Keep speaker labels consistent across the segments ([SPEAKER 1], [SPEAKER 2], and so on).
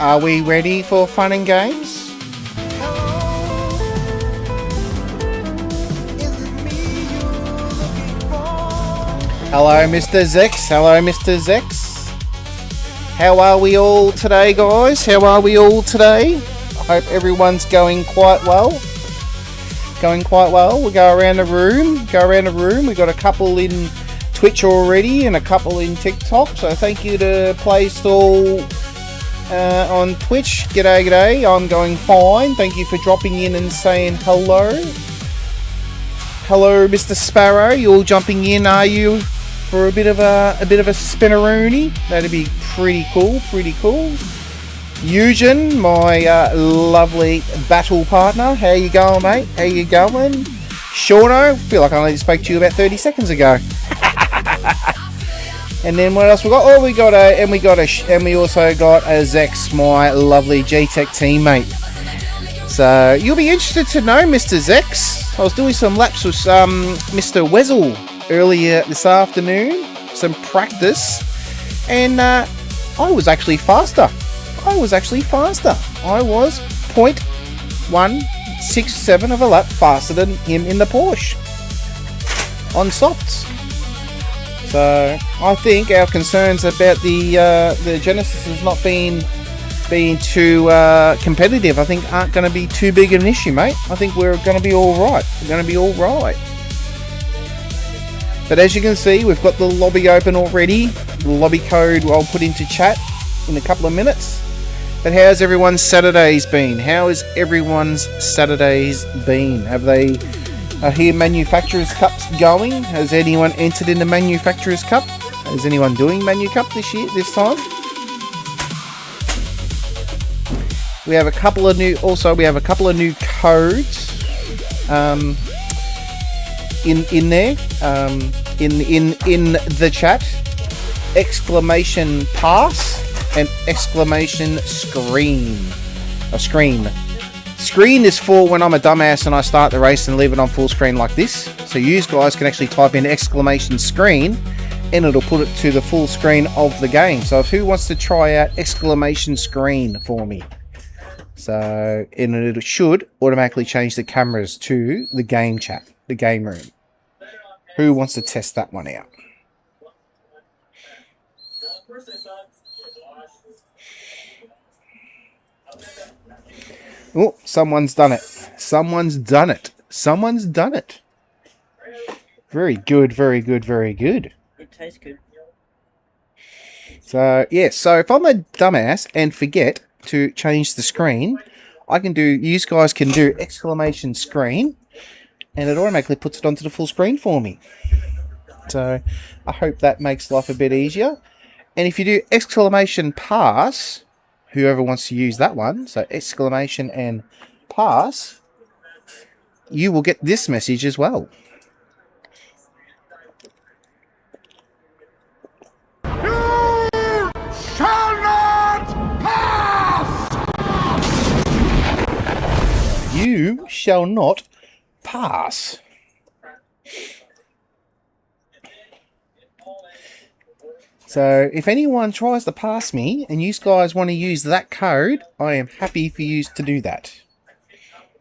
[SPEAKER 1] Are we ready for fun and games? Hello, Mr. Zex. Hello, Mr. Zex. How are we all today, guys? How are we all today? I hope everyone's going quite well. We go around the room. We got a couple in Twitch already and a couple in TikTok. So thank you to Playstall on Twitch. G'day. I'm going fine. Thank you for dropping in and saying hello. Hello, Mr. Sparrow. You all jumping in, are you? For a bit of a spinneroony. That'd be pretty cool. Eugen, my lovely battle partner. How you going, mate? How you going? Shauno, feel like I only spoke to you about 30 seconds ago. And then what else we got? Oh, we also got a Zex, my lovely G-Tech teammate. So you'll be interested to know, Mr. Zex. I was doing some laps with Mr. Wezzle earlier this afternoon, some practice, and I was actually faster. I was 0.167 of a lap faster than him in the Porsche on softs. So I think our concerns about the Genesis has not been too competitive, I think aren't going to be too big of an issue, mate. I think we're going to be all right. But as you can see, we've got the lobby open already. The lobby code I'll put into chat in a couple of minutes. But how's everyone's Saturdays been? Have they here Manufacturers Cups going? Has anyone entered in the Manufacturers Cup? Is anyone doing Manu Cup this time? We have a couple of new codes in there, in the chat. Exclamation pass and exclamation screen. Screen is for when I'm a dumbass and I start the race and leave it on full screen like this. So you guys can actually type in exclamation screen and it'll put it to the full screen of the game. So who wants to try out exclamation screen for me? So it should automatically change the cameras to the game chat, the game room. Who wants to test that one out? Oh, someone's done it. Very good.
[SPEAKER 2] It tastes good.
[SPEAKER 1] So, yeah. So, if I'm a dumbass and forget to change the screen, you guys can do exclamation screen, and it automatically puts it onto the full screen for me. So, I hope that makes life a bit easier. And if you do exclamation pass, whoever wants to use that one, so exclamation and pass, you will get this message as well.
[SPEAKER 3] You shall not pass!
[SPEAKER 1] You shall not pass. So, if anyone tries to pass me and you guys want to use that code, I am happy for you to do that.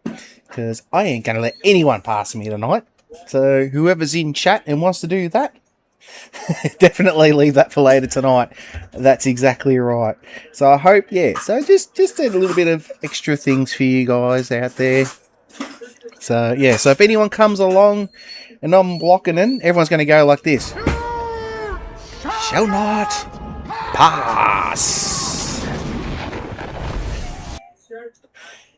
[SPEAKER 1] Because I ain't going to let anyone pass me tonight. So, whoever's in chat and wants to do that, definitely leave that for later tonight. That's exactly right. So, I hope, yeah. So, just a little bit of extra things for you guys out there. So, yeah. So, if anyone comes along and I'm blocking in, everyone's going to go like this. Shall not pass.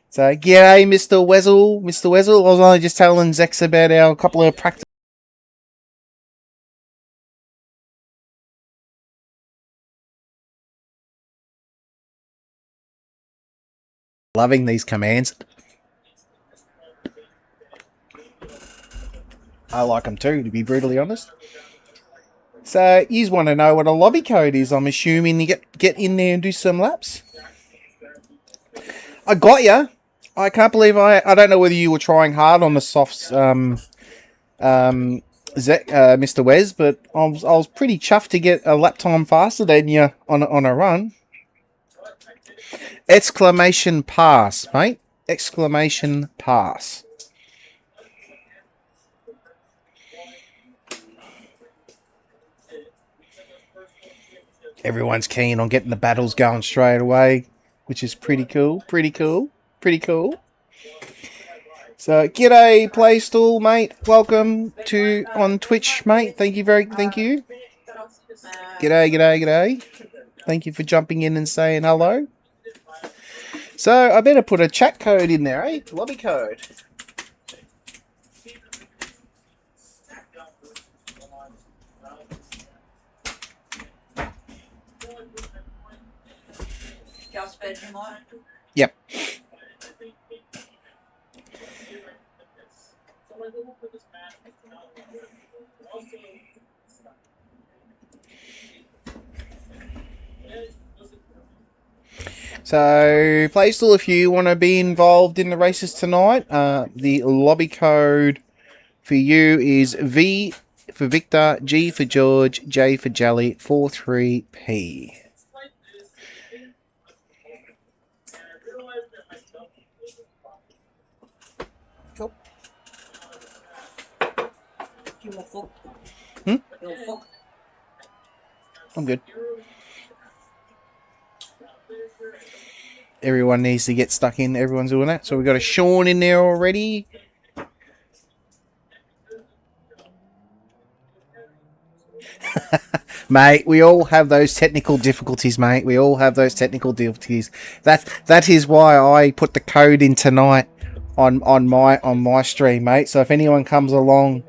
[SPEAKER 1] So, g'day, Mr. Wezzle. I was only just telling Zex about our couple of practice. Loving these commands. I like them too, to be brutally honest. So, you want to know what a lobby code is, I'm assuming, you get in there and do some laps. I got ya. I can't believe I don't know whether you were trying hard on the softs, Mr. Wes, but I was pretty chuffed to get a lap time faster than you on a run. Exclamation pass, mate. Exclamation pass. Everyone's keen on getting the battles going straight away, which is pretty cool. Pretty cool. Pretty cool. So, g'day, Playstool, mate. Welcome to on Twitch, mate. Thank you. G'day, g'day. Thank you for jumping in and saying hello. So, I better put a chat code in there, eh? Lobby code. Yep. So, Playstool, if you want to be involved in the races tonight, the lobby code for you is V for Victor, G for George, J for Jelly, 43P. Cool. Hmm? I'm good. Everyone needs to get stuck in. Everyone's doing that. So we've got a Sean in there already. Mate, we all have those technical difficulties, mate. We all have those technical difficulties. That is why I put the code in tonight on my stream, mate. So if anyone comes along,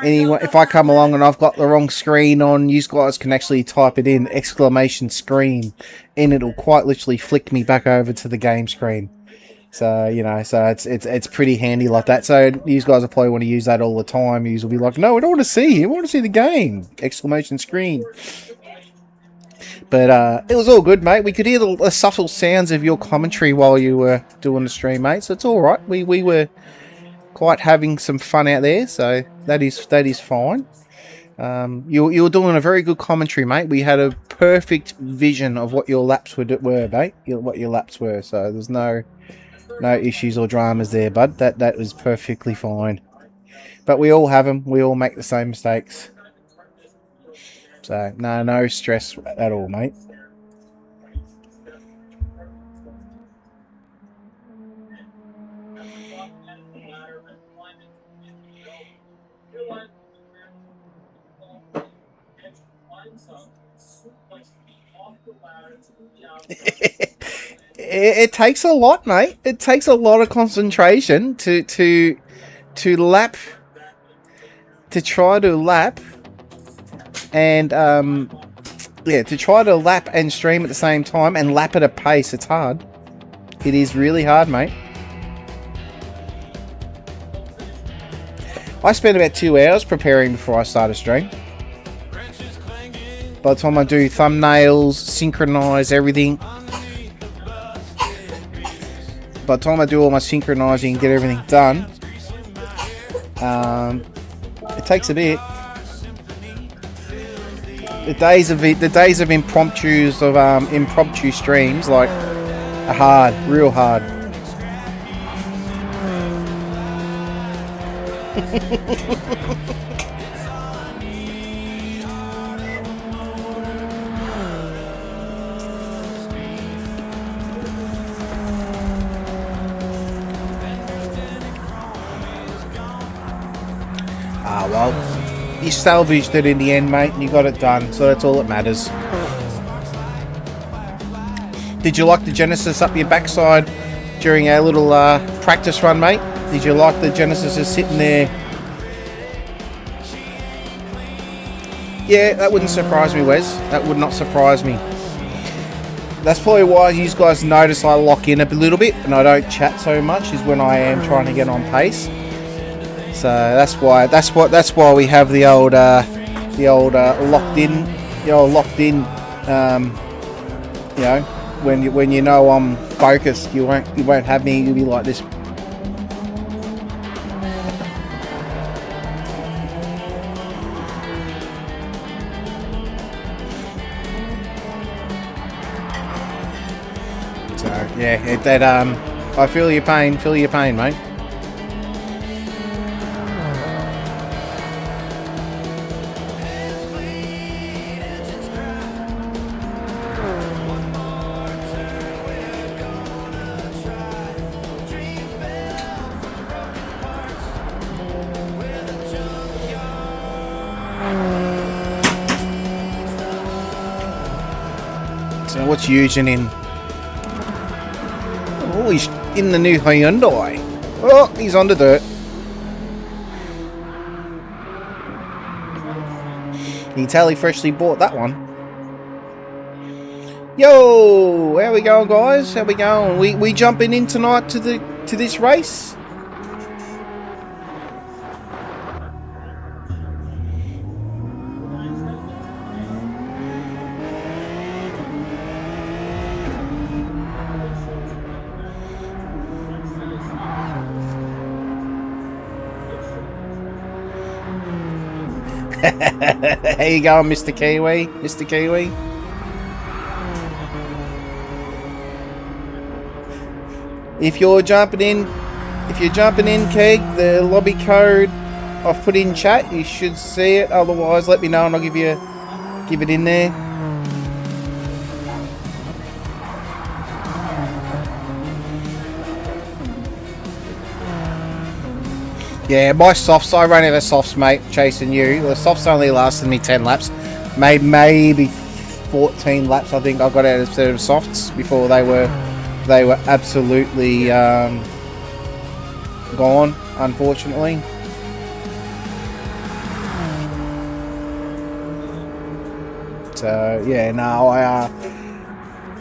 [SPEAKER 1] if I come along and I've got the wrong screen on, you guys can actually type it in, exclamation screen, and it'll quite literally flick me back over to the game screen. So, you know, so it's pretty handy like that. So you guys will probably want to use that all the time. You will be like, no, we don't want to see. We want to see the game. Exclamation screen. But it was all good, mate. We could hear the subtle sounds of your commentary while you were doing the stream, mate. So it's all right. We were quite having some fun out there. So that is fine. You were doing a very good commentary, mate. We had a perfect vision of what your laps were, mate. What your laps were. So there's no issues or dramas there, bud. That was perfectly fine. But we all have them. We all make the same mistakes. So no stress at all, mate. It takes a lot, mate. It takes a lot of concentration to lap, to try to lap, and yeah, to try to lap and stream at the same time and lap at a pace. It's hard. It is really hard, mate. I spent about 2 hours preparing before I start a stream. By the time I do thumbnails, synchronize everything. By the time I do all my synchronizing and get everything done, it takes a bit. The days of impromptu streams are hard, real hard. Well, you salvaged it in the end, mate, and you got it done, so that's all that matters. Did you like the Genesis up your backside during our little practice run, mate? Did you like the Genesis just sitting there? Yeah, that wouldn't surprise me, Wes. That would not surprise me. That's probably why you guys notice I lock in a little bit and I don't chat so much, is when I am trying to get on pace. So that's why we have the old locked in. You know, when you know I'm focused, you won't have me. You'll be like this. Yeah, I feel your pain, mate. So what's using in? Oh, he's in the new Hyundai. Oh, he's on the dirt. You can tell he freshly bought that one. Yo, how we going, guys? How we going? We jumping in tonight to this race? How you going, Mr. Kiwi? Mr. Kiwi? If you're jumping in, Keg, the lobby code I've put in chat, you should see it. Otherwise, let me know and I'll give it in there. Yeah, my softs, I ran out of softs, mate, chasing you. The softs only lasted me 10 laps. Maybe 14 laps, I think I got out of softs before they were absolutely gone, unfortunately. So, yeah, no,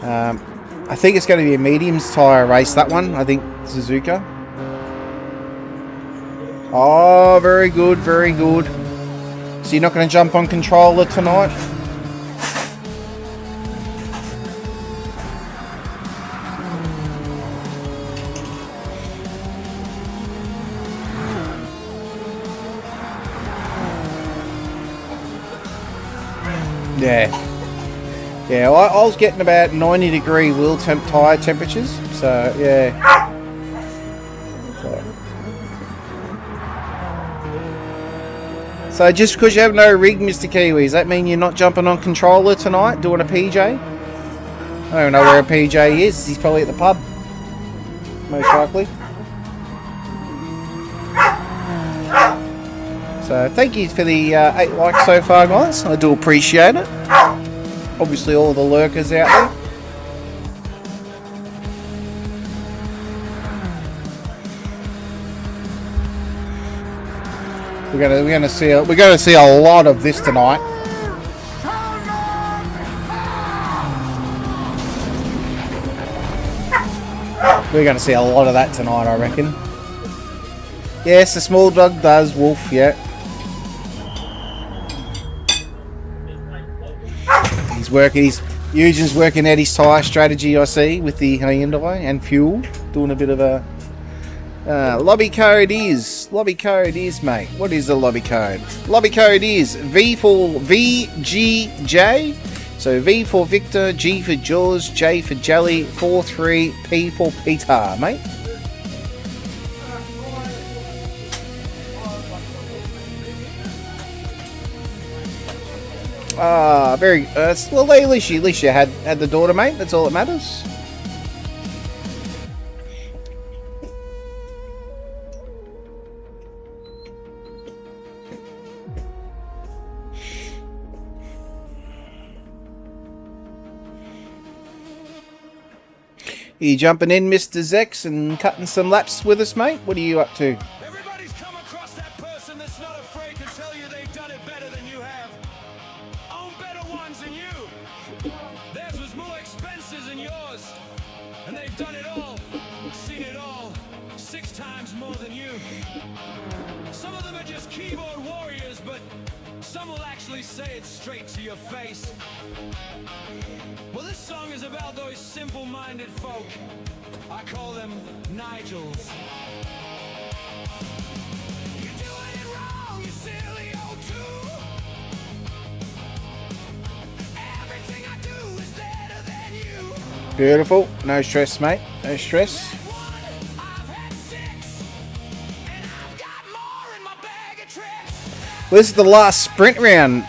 [SPEAKER 1] I think it's going to be a mediums tyre race, that one. I think Suzuka. Oh, very good, very good. So you're not going to jump on controller tonight? Yeah, I was getting about 90-degree wheel tyre temperatures, so yeah. So just because you have no rig, Mr. Kiwi, does that mean you're not jumping on controller tonight, doing a PJ? I don't know where a PJ is. He's probably at the pub, most likely. So thank you for the 8 likes so far, guys. I do appreciate it. Obviously all the lurkers out there. We're gonna see a lot of this tonight. We're gonna see a lot of that tonight, I reckon. Yes, the small dog does wolf, yeah. Eugen's working out his tyre strategy, I see, with the Hyundai and fuel. Doing a bit of a lobby code is, mate. What is the lobby code? Lobby code is V for VGJ. So V for Victor, G for Jaws, J for Jelly, 43, P for Peter, mate. Very well, at least you had the daughter, mate. That's all that matters. Are you jumping in, Mr. Zex, and cutting some laps with us, mate? What are you up to?
[SPEAKER 3] Everybody's come across that person that's not afraid to tell you they've done it better than you have. Own better ones than you. Theirs was more expensive than yours. And they've done it all, seen it all, 6 times more than you. Some of them are just keyboard warriors, but some will actually say it straight to your face. Well, this song is about those simple-minded folk. I call them Nigels. You're doing it wrong, you silly old tool. Everything I do is better than you.
[SPEAKER 1] Beautiful. No stress, mate. No stress. Well, this is the last sprint round,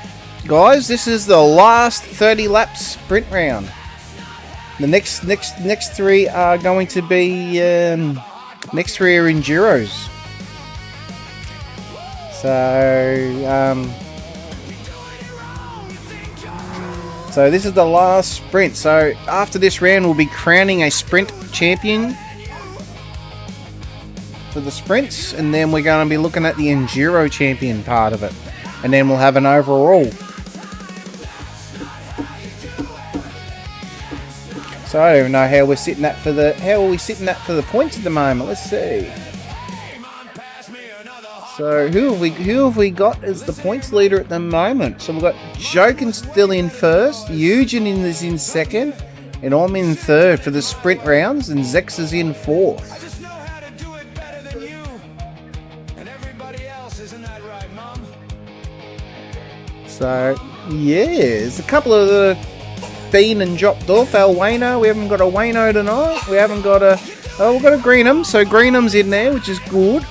[SPEAKER 1] guys. This is the last 30 lap sprint round. The next three are going to be next three are enduros. So this is the last sprint. So after this round, we'll be crowning a sprint champion for the sprints, and then we're going to be looking at the enduro champion part of it, and then we'll have an overall. So I don't even know how we're sitting at for the points at the moment. Let's see. So who have we got as the points leader at the moment? So we've got Jokin still in first, Eugen is in second, and I'm in third for the sprint rounds, and Zex is in fourth. So yeah, there's a couple of the been and dropped off. Our Wayno, we haven't got a Wayno tonight. We haven't got a we've got a Greenham, so Greenham's in there, which is good.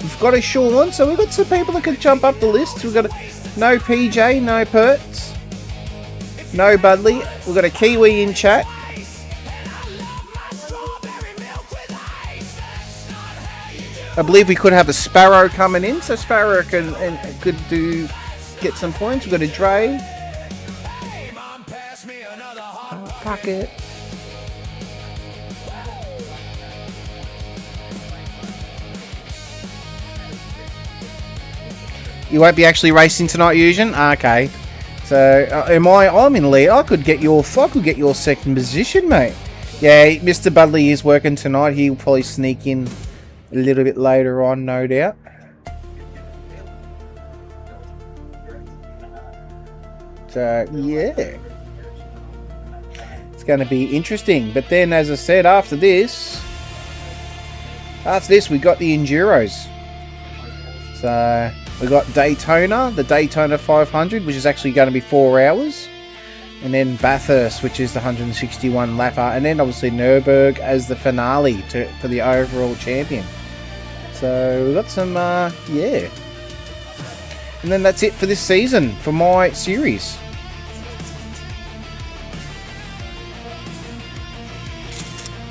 [SPEAKER 1] We've got a Sean, so we've got some people that can jump up the list. We've got no PJ, no Perts, no Budley. We've got a Kiwi in chat. I believe we could have a Sparrow coming in, so Sparrow could get some points. We've got a Dre. Oh, fuck it. You won't be actually racing tonight, Eugen? Okay. So I'm in lead. I could get your second position, mate. Yeah, Mr. Budley is working tonight. He'll probably sneak in a little bit later on, no doubt. So yeah, it's going to be interesting. But then, as I said, after this we got the enduros. So we got Daytona, the Daytona 500, which is actually going to be 4 hours. And then Bathurst, which is the 161 lapper. And then obviously Nürburgring as the finale for the overall champion. So we've got some, yeah. And then that's it for this season, for my series.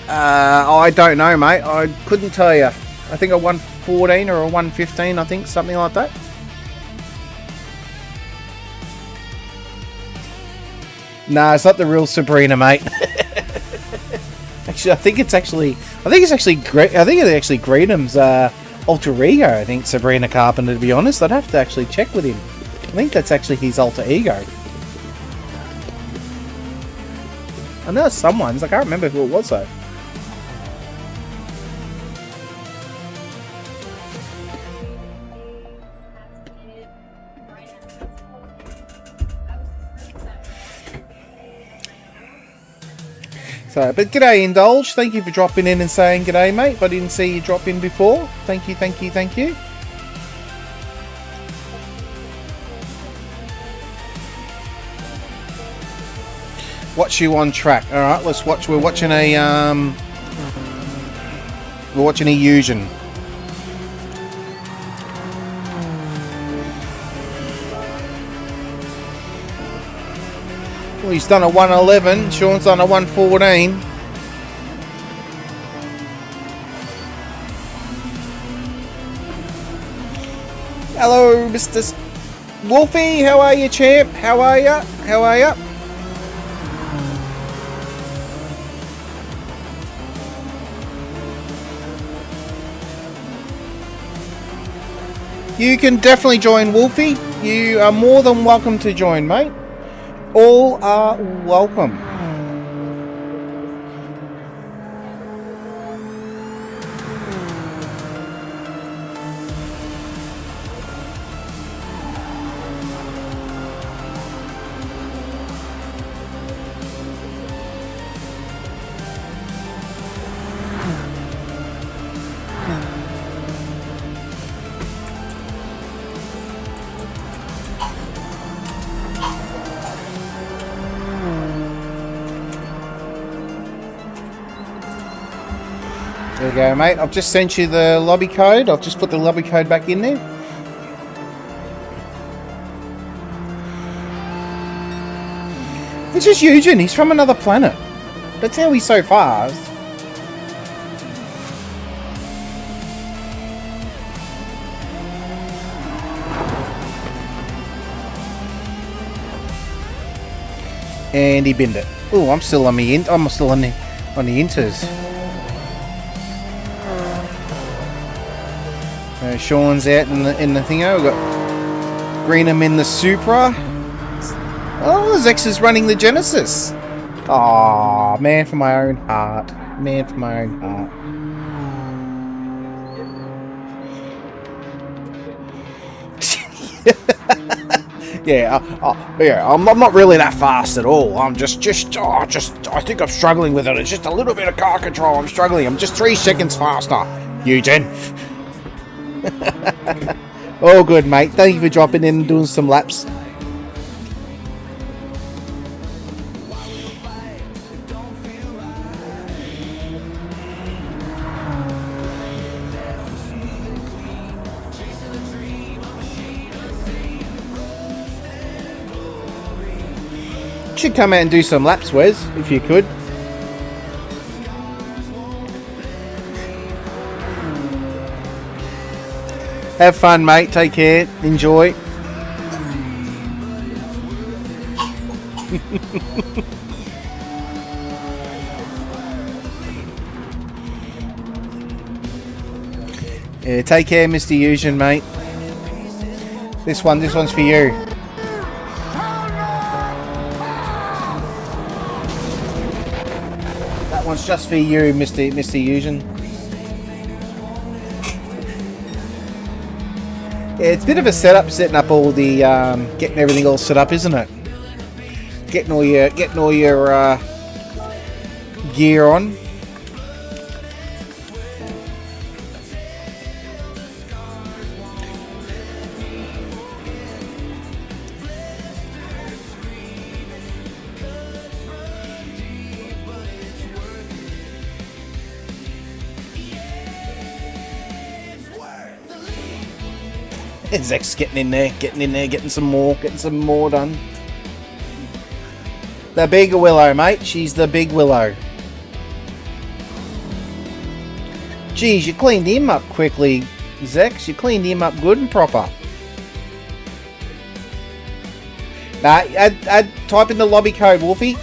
[SPEAKER 1] I don't know, mate. I couldn't tell you. I think I won 14 or a 115, I think, something like that. Nah, it's not the real Sabrina, mate. Actually, I think it's actually Greenham's alter ego. I think Sabrina Carpenter, to be honest. I'd have to actually check with him. I think that's actually his alter ego. I know someone's. I can't remember who it was though. So, but g'day Indulge, thank you for dropping in and saying g'day, mate. If I didn't see you drop in before, thank you, thank you, thank you. Watch you on track. All right, let's watch. We're watching a Eugen. Well, he's done a 111. Sean's done a 114. Hello, Mr. Wolfie. How are you, champ? How are you? How are you? You can definitely join, Wolfie. You are more than welcome to join, mate. All are welcome. we go, mate. I've just sent you the lobby code. I've just put the lobby code back in there. It's just Eugen. He's from another planet. That's how he's so fast. And he binned it. Oh, I'm still on the inters. Sean's out in the thingo. We've got Greenham in the Supra. Oh, Zex is running the Genesis. Aw, man for my own heart. Man for my own heart. Yeah, I'm not really that fast at all. I'm just I think I'm struggling with it. It's just a little bit of car control. I'm struggling. I'm just 3 seconds faster. Eugen. Oh, good, mate. Thank you for dropping in and doing some laps. Should come out and do some laps, Wes, if you could. Have fun, mate. Take care. Enjoy. Yeah, take care, Mr. Eugen, mate. This one's for you. That one's just for you, Mr. Eugen. Yeah, it's a bit of a setup, setting up all the, getting everything all set up, isn't it? Getting all your gear on. Zek's getting in there, getting some more done. The big Willow, mate. She's the big Willow. Geez, you cleaned him up quickly, Zex. You cleaned him up good and proper. Nah, type in the lobby code, Wolfie.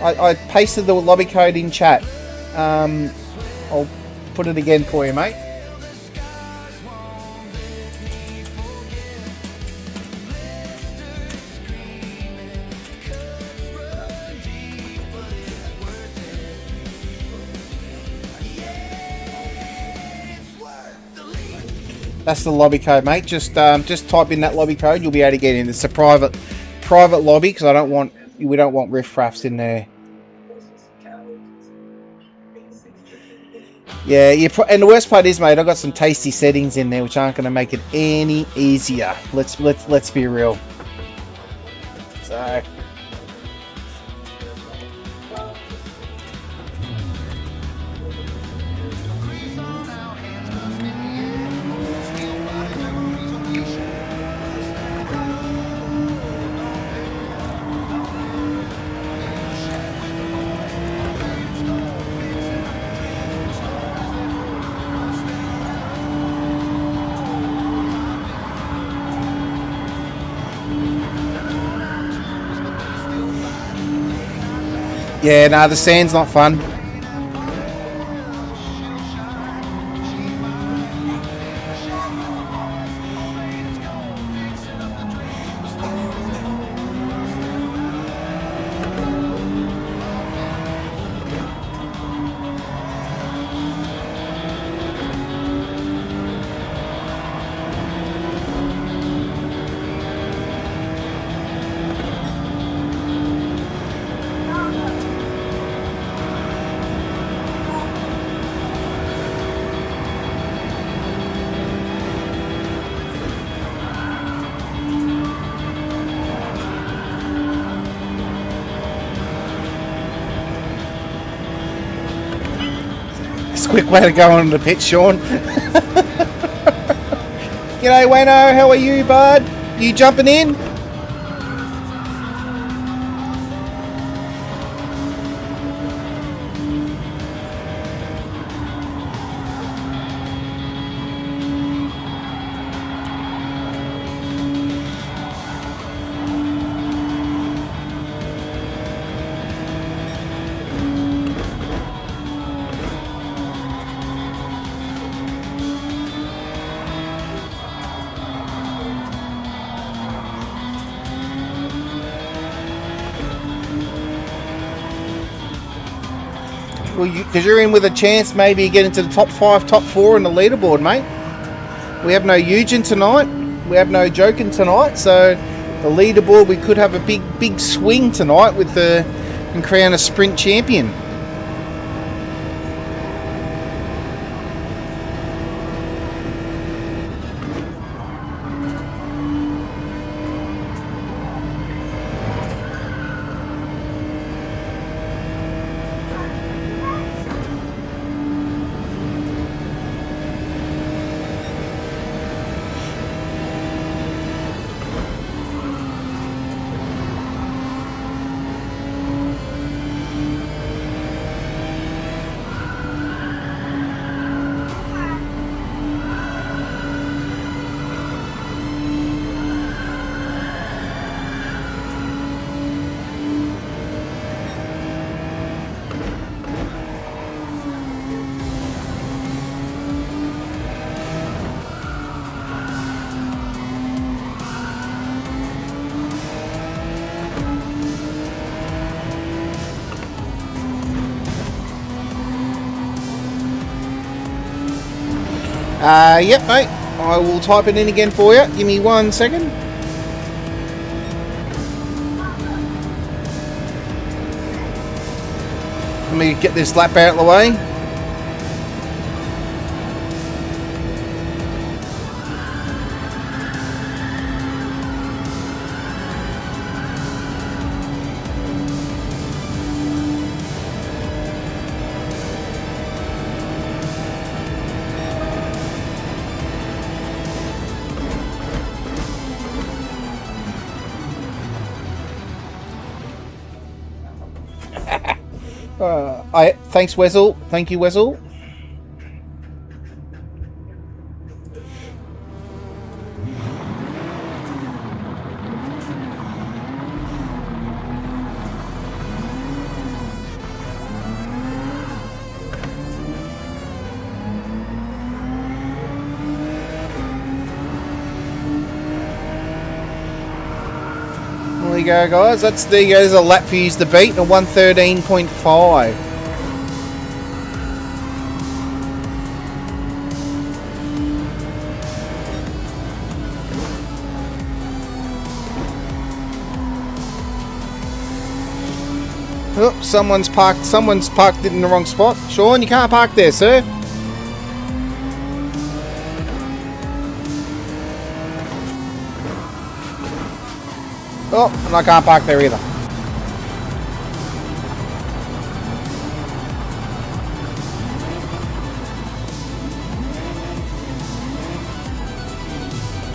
[SPEAKER 1] I pasted the lobby code in chat. I'll put it again for you, mate. That's the lobby code, mate. Just type in that lobby code. You'll be able to get in. It's a private lobby because we don't want riffraffs in there. Yeah, and the worst part is, mate, I've got some tasty settings in there which aren't going to make it any easier. Let's be real. So. Yeah, nah, the sand's not fun. Fastest quick way to go on the pitch, Sean. G'day, Wayno. How are you, bud? You jumping in? Well, because you're in with a chance maybe get into the top 5, top 4 in the leaderboard, mate. We have no Eugen tonight. We have no Jokin tonight. So the leaderboard, we could have a big swing tonight with the and crown a sprint champion. Yep, mate. I will type it in again for you. Give me 1 second. Let me get this lap out of the way. Thanks, Wessel. Thank you, Wessel. There you go, guys. There's a lap for you to beat, a 1:13.5. Oh, someone's parked it in the wrong spot. Sean, you can't park there, sir. Oh, and I can't park there either.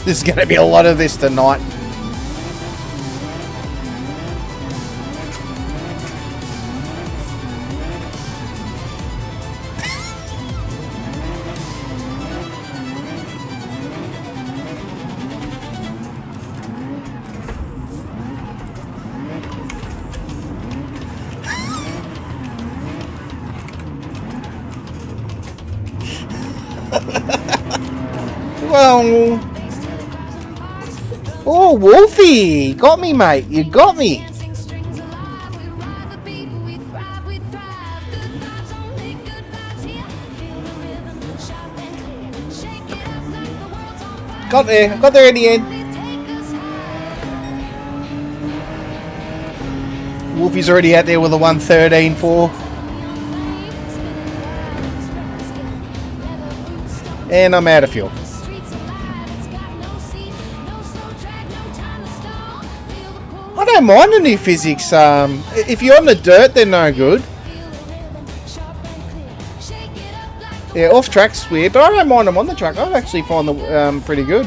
[SPEAKER 1] There's going to be a lot of this tonight. Well, oh, Wolfie, got me, mate. You got me. Got there in the end. Wolfie's already out there with a 1:13.4. And I'm out of fuel. I don't mind the new physics. If you're on the dirt, they're no good. Yeah, off track's weird, but I don't mind them on the track. I actually find them pretty good.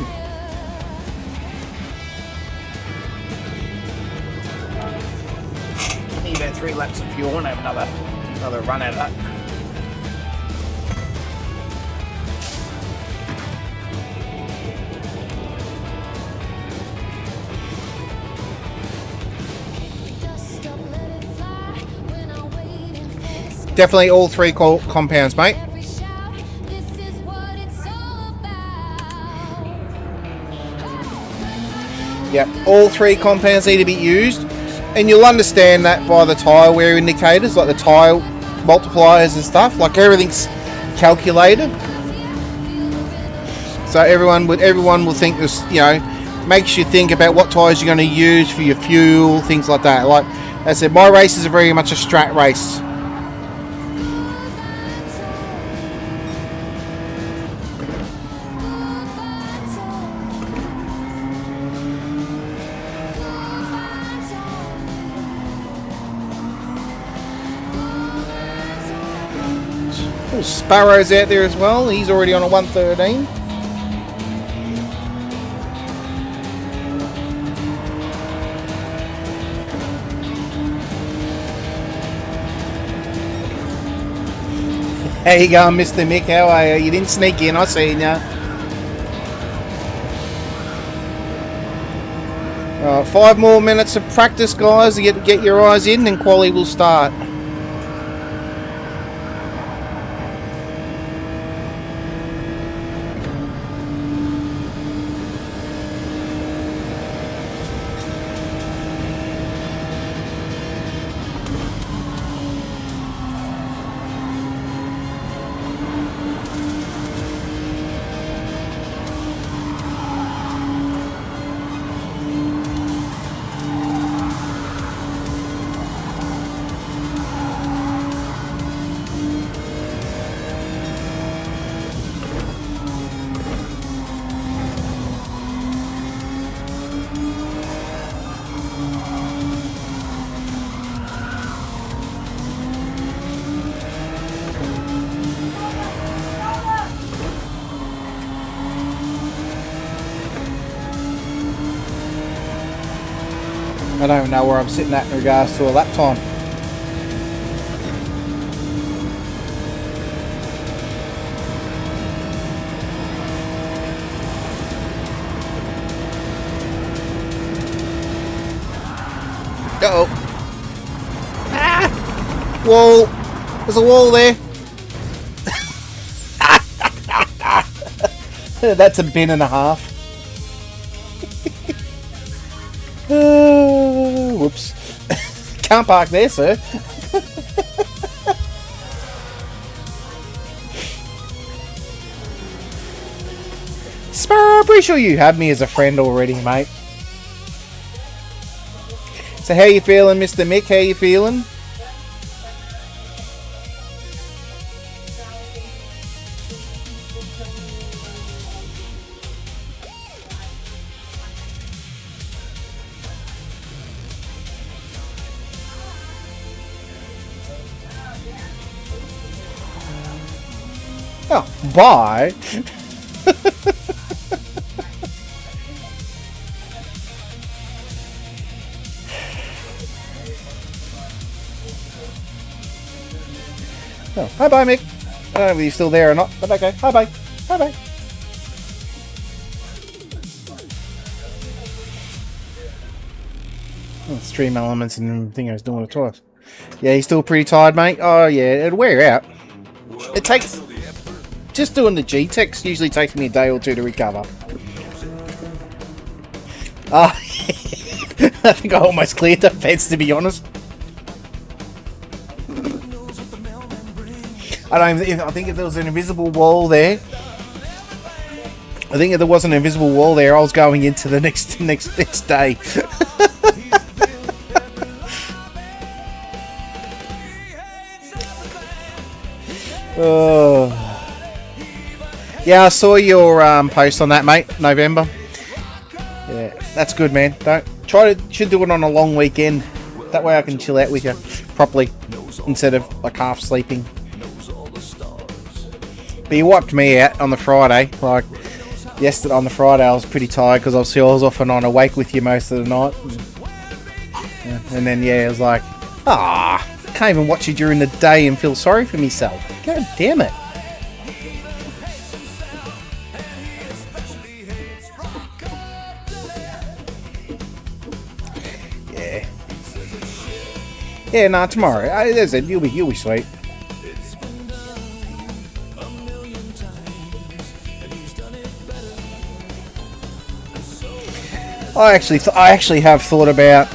[SPEAKER 1] Need about 3 laps of fuel and have another run at that. Definitely all 3 compounds, mate. Yep, all 3 compounds need to be used, and you'll understand that by the tyre wear indicators, like the tyre multipliers and stuff. Like everything's calculated, so everyone will think this. You know, makes you think about what tyres you're going to use for your fuel, things like that. Like I said, my races are very much a strat race. Sparrow's out there as well. He's already on a 113. How you going, Mr. Mick? How are you? You didn't sneak in, I seen ya. 5 more minutes of practice, guys, to get your eyes in, and quali will start. I don't even know where I'm sitting at in regards to a lap time. Uh-oh. Ah! Wall. There's a wall there. That's a bin and a half. Whoops. Can't park there, sir. Sparrow, I'm pretty sure you have me as a friend already, mate. So how you feeling, Mr. Mick? How you feeling? Oh, bye. Oh, hi bye, Mick. I don't know if you're still there or not, but okay. Hi bye. Hi bye. Oh, stream elements and everything I was doing it twice. Yeah, he's still pretty tired, mate. Oh yeah, it'll wear out. It takes, just doing the G-Tex usually takes me a day or two to recover. I think I almost cleared the fence, to be honest. I think if there was an invisible wall there, I think if there was an invisible wall there, I was going into the next day. Oh. Yeah, I saw your post on that, mate. November. Yeah, that's good, man. Should do it on a long weekend. That way I can chill out with you properly instead of like half sleeping. But he wiped me out on the Friday. Like, yesterday on the Friday, I was pretty tired because obviously I was off and on awake with you most of the night. And then, yeah, I was like, can't even watch you during the day and feel sorry for myself. God damn it. Yeah. Yeah, nah, tomorrow. There's it. You'll be sweet. I actually have thought about.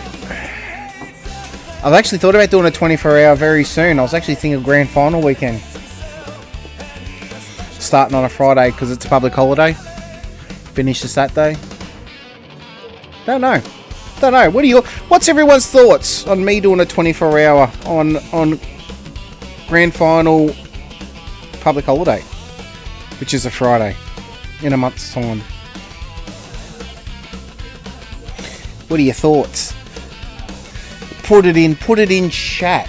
[SPEAKER 1] I've actually thought about doing a 24-hour very soon. I was actually thinking of Grand Final weekend, starting on a Friday because it's a public holiday. Finish the Saturday. Don't know. What's everyone's thoughts on me doing a 24-hour on Grand Final public holiday, which is a Friday in a month's time? What are your thoughts? Put it in chat.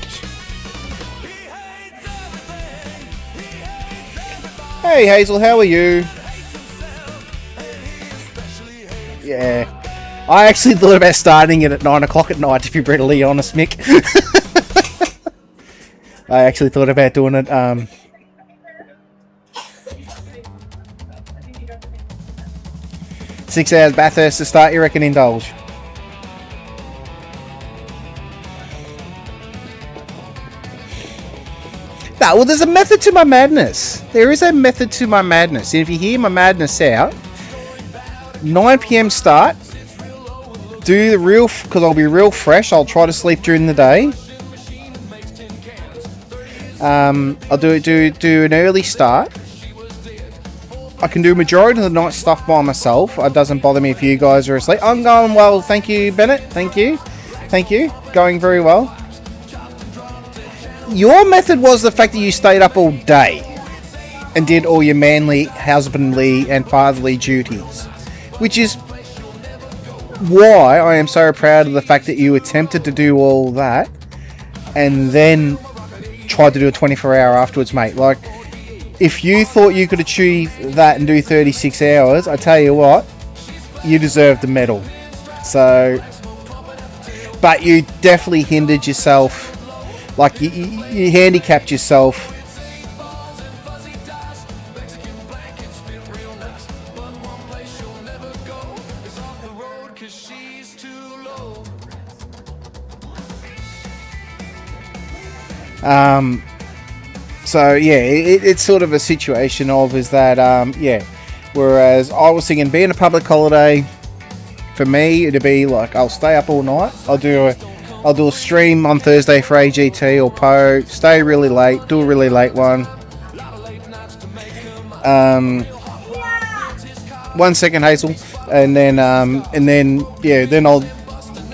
[SPEAKER 1] Hey Hazel, how are you? Yeah. I actually thought about starting it at 9 o'clock at night, to be brutally honest, Mick. I actually thought about doing it, 6 hours Bathurst to start, you reckon, indulge? No, well, there's a method to my madness. There is a method to my madness. And if you hear my madness out, 9 PM start. Do the real, because I'll be real fresh. I'll try to sleep during the day. I'll do an early start. I can do a majority of the night stuff by myself. It doesn't bother me if you guys are asleep. I'm going well, thank you, Bennett. Thank you. Going very well. Your method was the fact that you stayed up all day and did all your manly, husbandly, and fatherly duties, which is why I am so proud of the fact that you attempted to do all that and then tried to do a 24-hour afterwards, mate. Like, if you thought you could achieve that and do 36 hours, I tell you what, you deserve the medal. So, but you definitely hindered yourself. Like, you handicapped yourself. So yeah, it's sort of a situation of is that yeah. Whereas I was thinking, being a public holiday, for me it'd be like I'll stay up all night. I'll do a stream on Thursday for AGT or PO. Stay really late, do a really late one. 1 second, Hazel, and then yeah, then I'll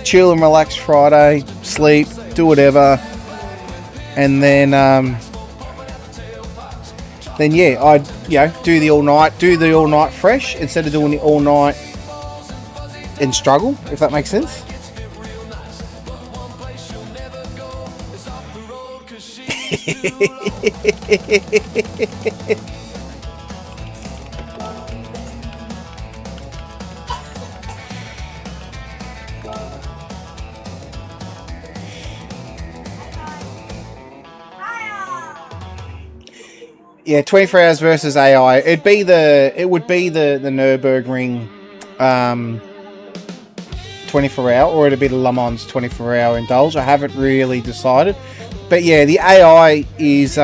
[SPEAKER 1] chill and relax Friday, sleep, do whatever, and then yeah, I'd do the all night fresh instead of doing the all night and struggle, if that makes sense. Yeah, 24 hours versus AI. It would be the Nürburgring 24-hour, or it'd be the Le Mans 24-hour indulge. I haven't really decided, but yeah, the AI is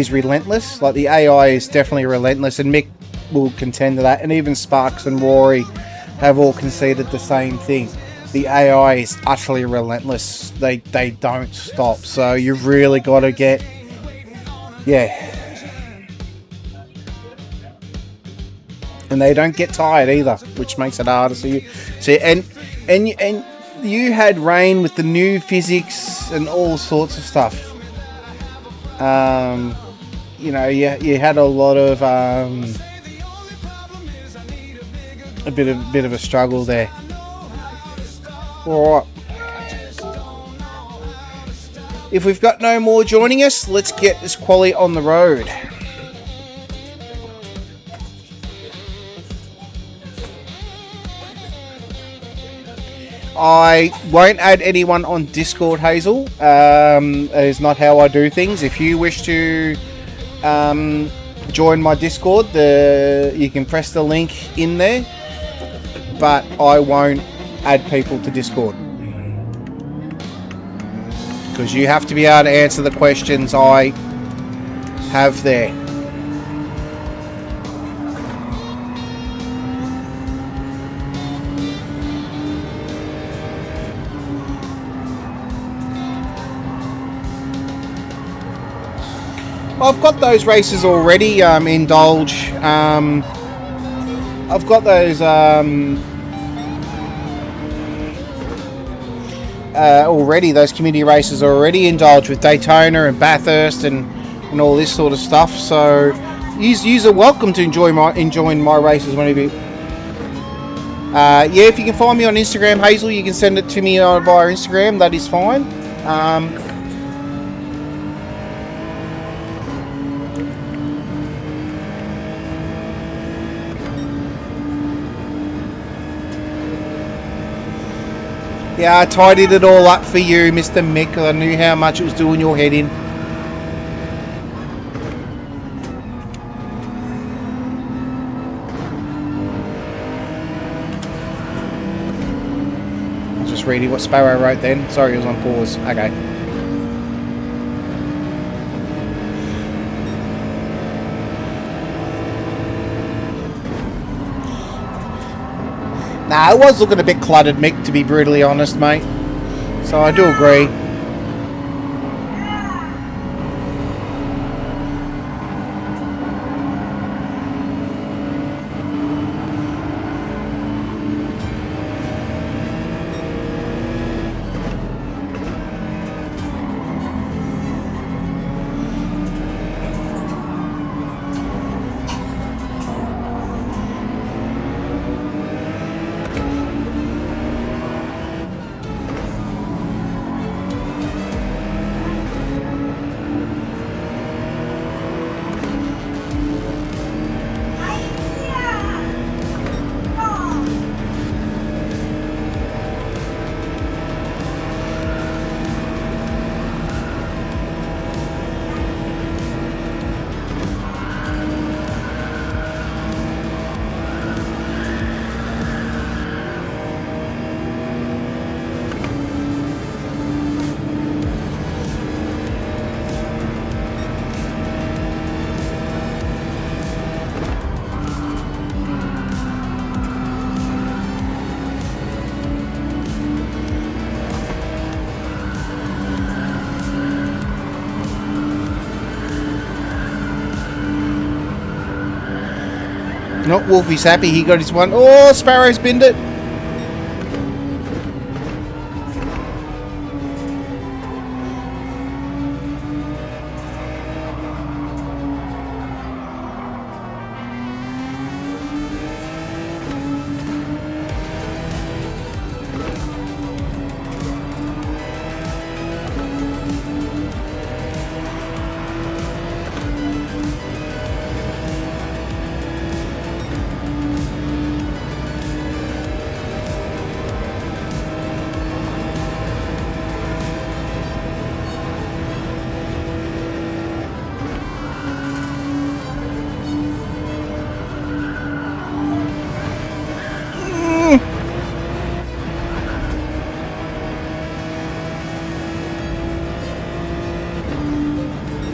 [SPEAKER 1] relentless. Like, the AI is definitely relentless, and Mick will contend to that, and even Sparks and Rory have all conceded the same thing. The AI is utterly relentless. They don't stop. So you've really got to get. Yeah. And they don't get tired either, which makes it harder. So you had rain with the new physics and all sorts of stuff. You had a lot of a bit of a struggle there. All right. If we've got no more joining us, let's get this quali on the road. I won't add anyone on Discord, Hazel. It's not how I do things. If you wish to join my Discord, you can press the link in there, but I won't add people to Discord because you have to be able to answer the questions I have there. I've got those races already, Indulge. I've got those already, those community races already, Indulge, with Daytona and Bathurst and all this sort of stuff. So yous are welcome to join my races whenever you... yeah, if you can find me on Instagram, Hazel, you can send it to me via Instagram. That is fine. Yeah, I tidied it all up for you, Mr. Mick. I knew how much it was doing your head in. I was just reading what Sparrow wrote then. Sorry, it was on pause. Okay. Nah, it was looking a bit cluttered, Mick, to be brutally honest, mate. So I do agree. Not Wolfie's happy, he got his one. Oh, Sparrow's binned it.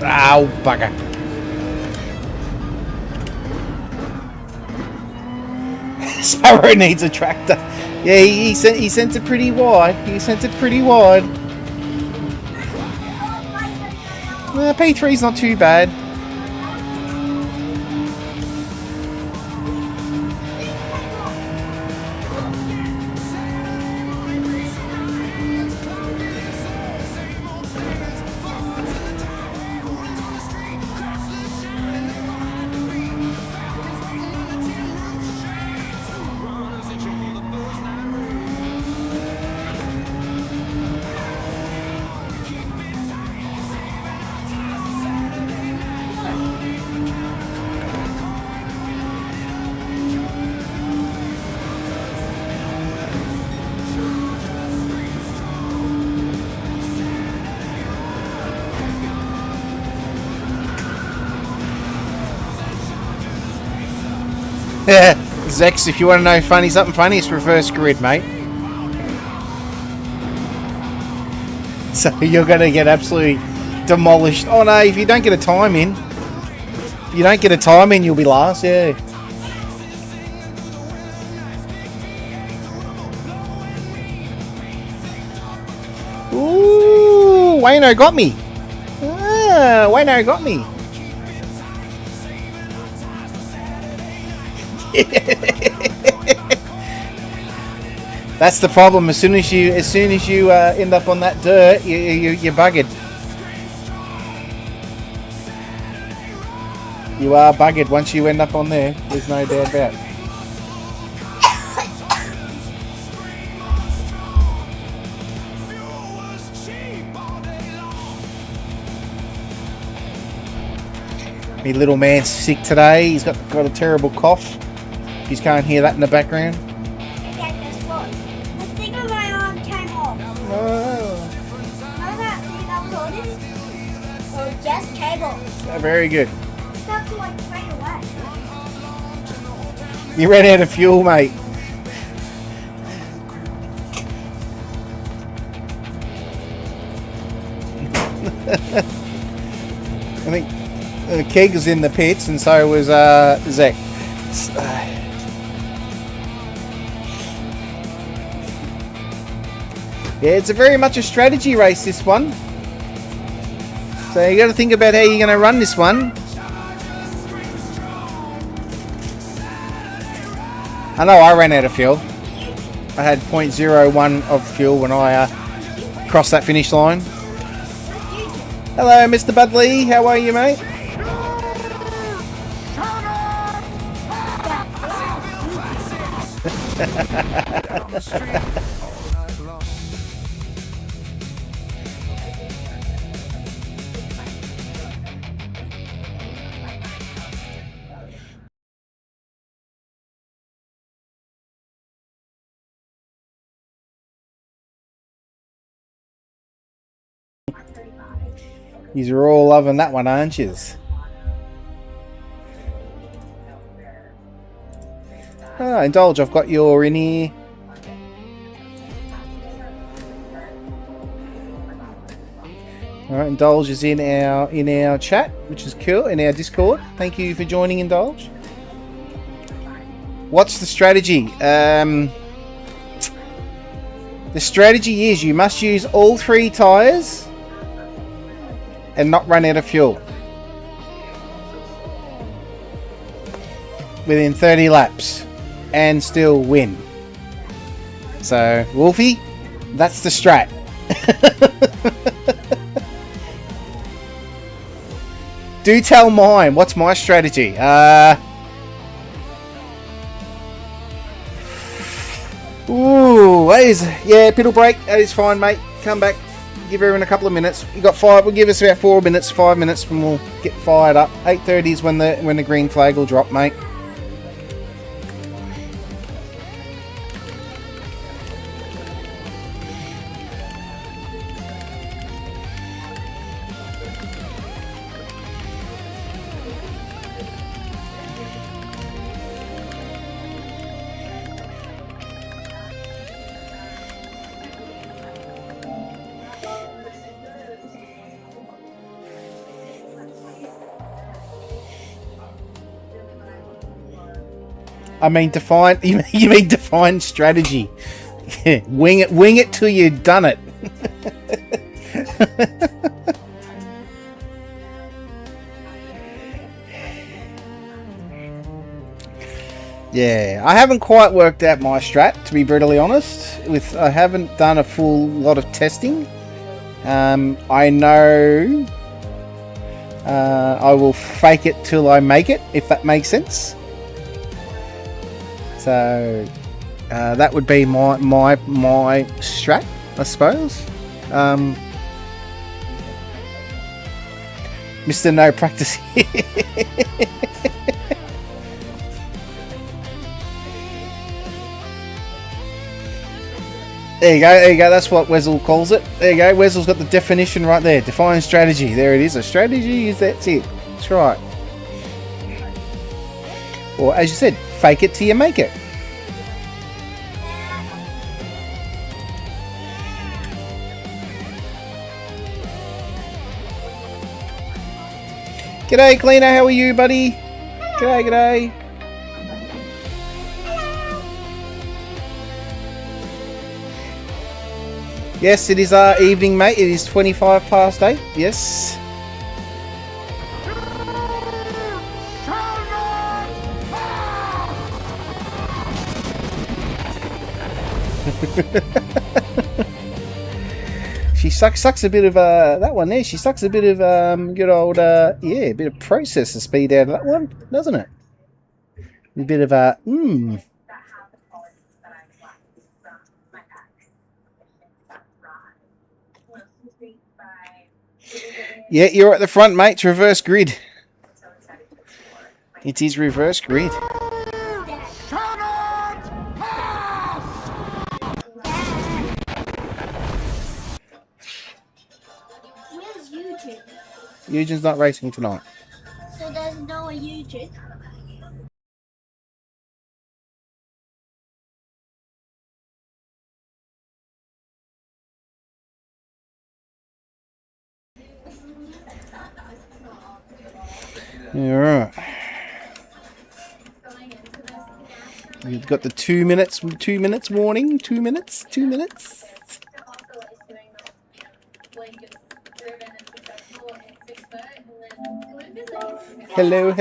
[SPEAKER 1] Ow, bugger. Sparrow needs a tractor. Yeah, he sent it pretty wide. He sent it pretty wide. P3's not too bad. Zex, if you want to know something funny, it's reverse grid, mate. So you're going to get absolutely demolished. Oh no, if you don't get a time in, you'll be last, yeah. Ooh, Wayno got me. Wayno got me. That's the problem. As soon as you end up on that dirt, you're buggered. You are buggered once you end up on there. There's no doubt about it. My little man's sick today. He's got a terrible cough. You just can't hear that in the background.
[SPEAKER 4] Okay, guess what? The thing on my arm came off.
[SPEAKER 1] Oh,
[SPEAKER 4] Know that thing I'm holding? Or just cable.
[SPEAKER 1] very good.
[SPEAKER 4] Stuck to like straight away.
[SPEAKER 1] You ran out of fuel, mate. I think the keg was in the pits, and so was Zach. Yeah, it's very much a strategy race, this one. So you got to think about how you're going to run this one. I know I ran out of fuel. I had 0.01 of fuel when I crossed that finish line. Hello, Mr. Budley. How are you, mate? You're all loving that one, aren't you? Ah, Indulge, I've got your in here. Alright, Indulge is in our chat, which is cool, in our Discord. Thank you for joining, Indulge. What's the strategy? The strategy is you must use all 3 tyres and not run out of fuel within 30 laps and still win. So, Wolfie, that's the strat. Do tell mine. What's my strategy? Ooh, yeah, pedal brake. That is fine, mate. Come back. Give everyone a couple of minutes. You got 5. We'll give us about 4 minutes, 5 minutes, and we'll get fired up. 8:30 is when the green flag will drop, mate. I mean, you mean define strategy. Wing it till you've done it. Yeah, I haven't quite worked out my strat, to be brutally honest. I haven't done a full lot of testing. I know I will fake it till I make it, if that makes sense. So that would be my strat, I suppose. Mr. No Practice. There you go, that's what Wessel calls it. There you go, Wessel's got the definition right there. Define strategy. There it is. A strategy is that's it. That's right. Or as you said, fake it till you make it. G'day, Cleaner. How are you, buddy? G'day, g'day. Yes, it is our evening, mate. It is 25 past 8. Yes. She sucks a bit of that one there. She sucks a bit of good old yeah, a bit of processor speed out of that one, doesn't it? A bit of Yeah, you're at the front, mate. It's reverse grid. It is reverse grid.
[SPEAKER 4] Where's YouTube?
[SPEAKER 1] Eugene's not racing tonight.
[SPEAKER 4] So there's no YouTube.
[SPEAKER 1] Alright. We've got the 2 minutes warning. 2 minutes. Hello.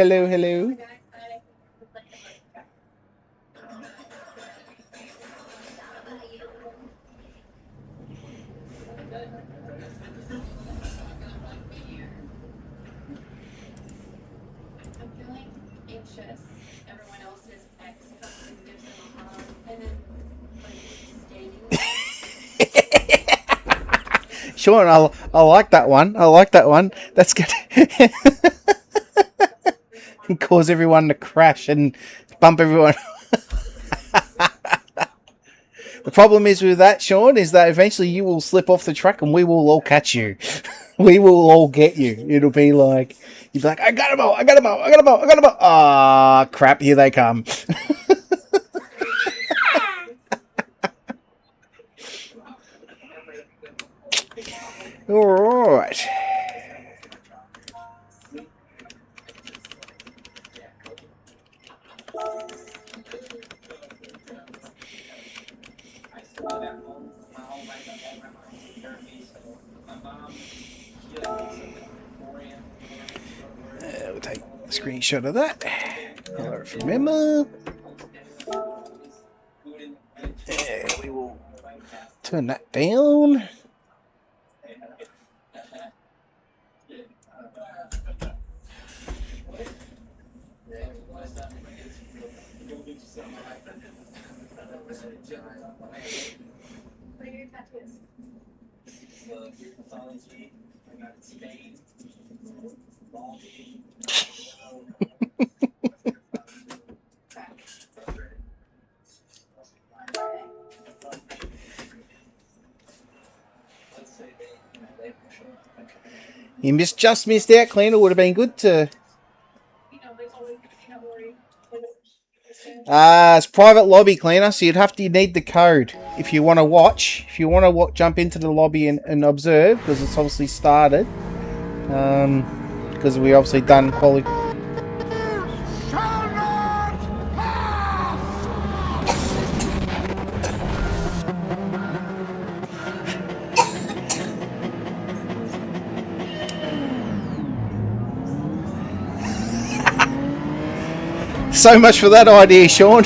[SPEAKER 1] Sean, I like that one. That's good. Cause everyone to crash and bump everyone. The problem is with that, Sean, is that eventually you will slip off the track and we will all catch you. We will all get you. It'll be like, you'll be like, I got him out. Ah, crap, here they come. All right. We'll take a screenshot of that. I'll remember. We will turn that down. You just missed out, Cleaner. Would have been good to. It's private lobby, Cleaner, so you need the code if you want to watch. If you want to jump into the lobby and observe, because it's obviously started. Because we obviously done quality. So much for that idea, Sean.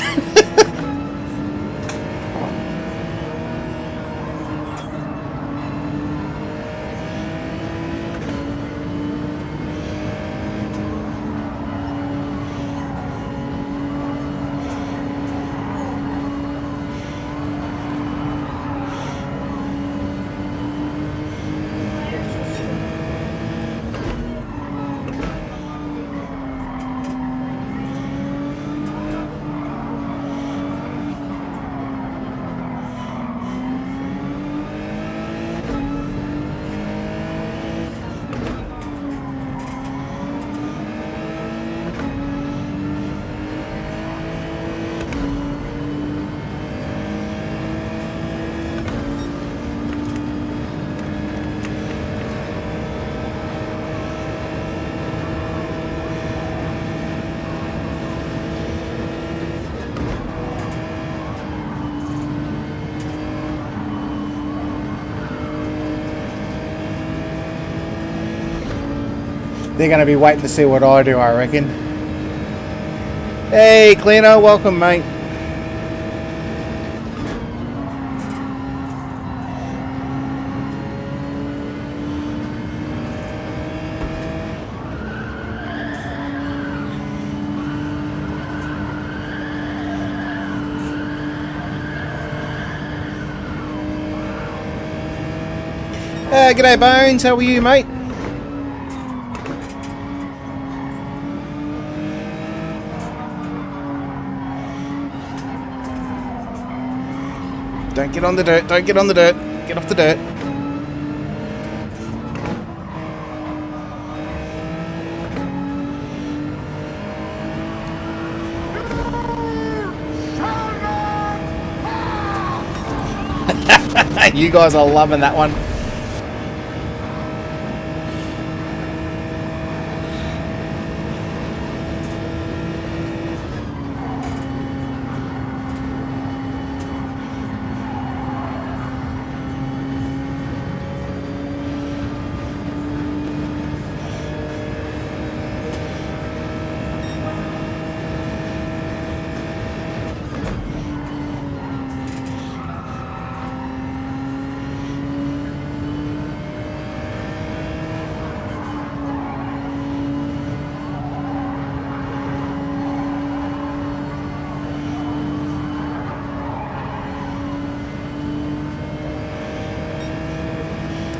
[SPEAKER 1] They're going to be waiting to see what I do, I reckon. Hey, Cleno, welcome, mate. G'day, Bones. How are you, mate? Don't get on the dirt. Don't get on the dirt. Get off the dirt. You guys are loving that one.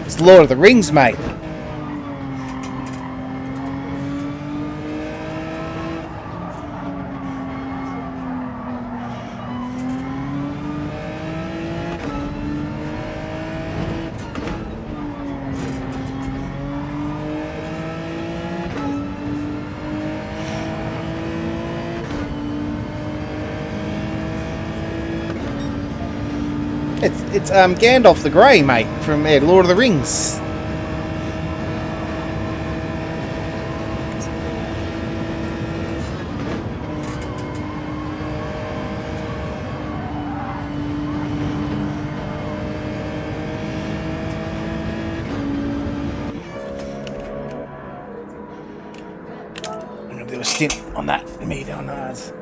[SPEAKER 1] It's Lord of the Rings, mate. It's Gandalf the Grey, mate, from Lord of the Rings. I'm gonna do a stint on that meter on ours.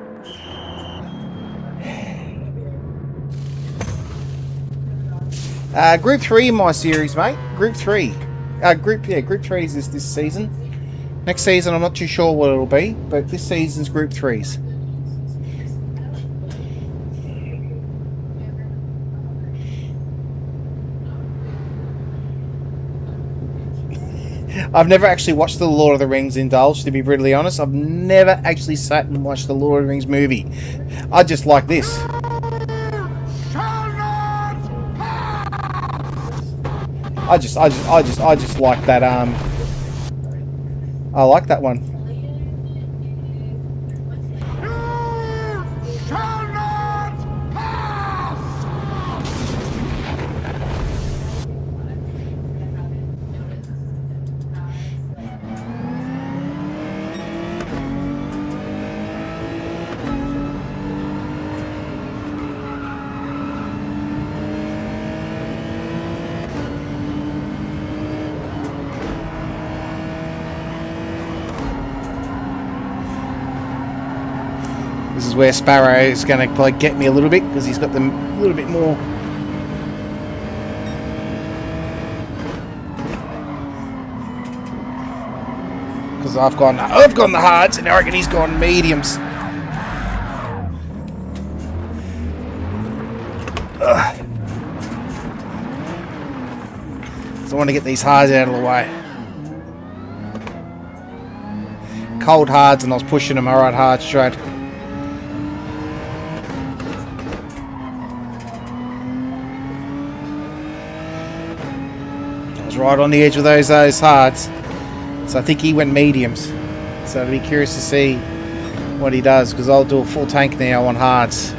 [SPEAKER 1] Group 3 in my series, mate. Group 3. Group 3 is this season. Next season, I'm not too sure what it'll be, but this season's Group 3s. I've never actually watched the Lord of the Rings Indulge, to be brutally honest. I've never actually sat and watched the Lord of the Rings movie. I just like this. I just like that. I like that one. This is where Sparrow is going to probably get me a little bit because he's got them a little bit more. Because I've gone the hards and I reckon he's gone mediums. Ugh. So I want to get these hards out of the way. Cold hards, and I was pushing them alright hard straight. Right on the edge of those hards, so I think he went mediums, so I'll be curious to see what he does, because I'll do a full tank now on hards.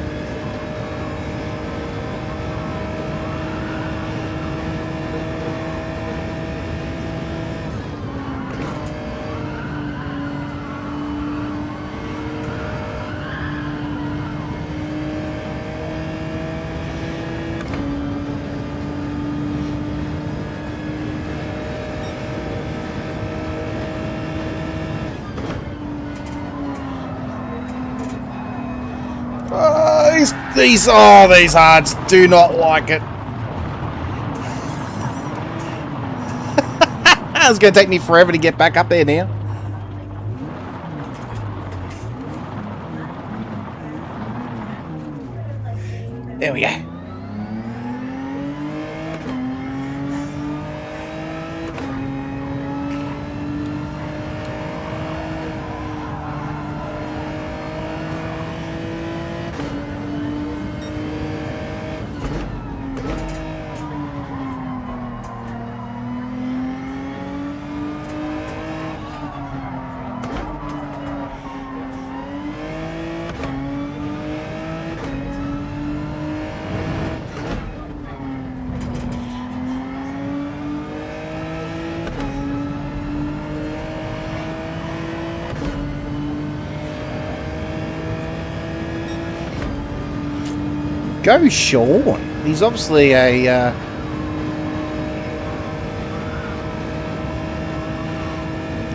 [SPEAKER 1] These hards do not like it. It's going to take me forever to get back up there now. There we go. Go Sean. He's obviously a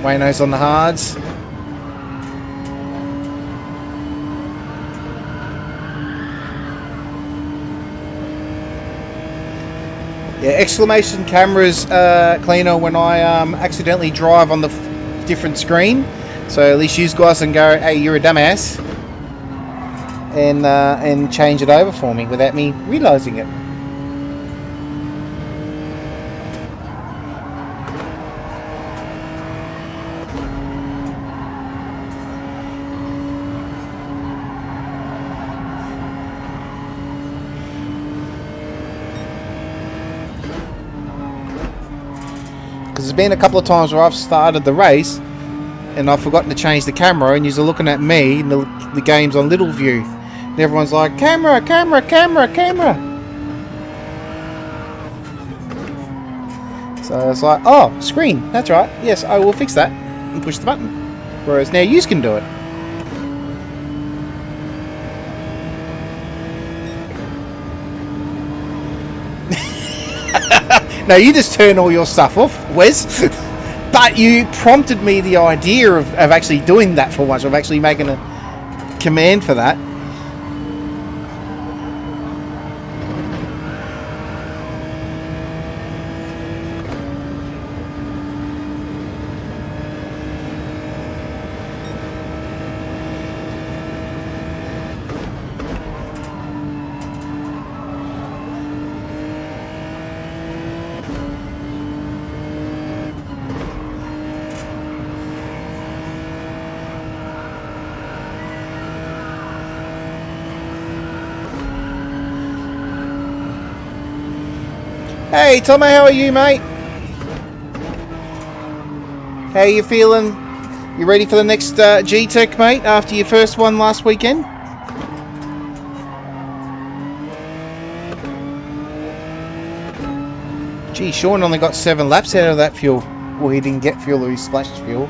[SPEAKER 1] Wayno's on the hards. Yeah, exclamation cameras cleaner when I accidentally drive on the different screen. So at least you guys can go, hey, you're a dumbass. And change it over for me without me realising it. Because there's been a couple of times where I've started the race and I've forgotten to change the camera, and you're looking at me and the game's on little view. And everyone's like, camera, camera, camera, camera. So it's like, oh, screen, that's right. Yes, I will fix that. And push the button. Whereas now you can do it. No, you just turn all your stuff off, Wes. But you prompted me the idea of actually doing that for once, of actually making a command for that. Hey Tommy, how are you, mate? How you feeling? You ready for the next G-Tech, mate, after your first one last weekend? Gee, Sean only got 7 laps out of that fuel. Well, he didn't get fuel, or he splashed fuel.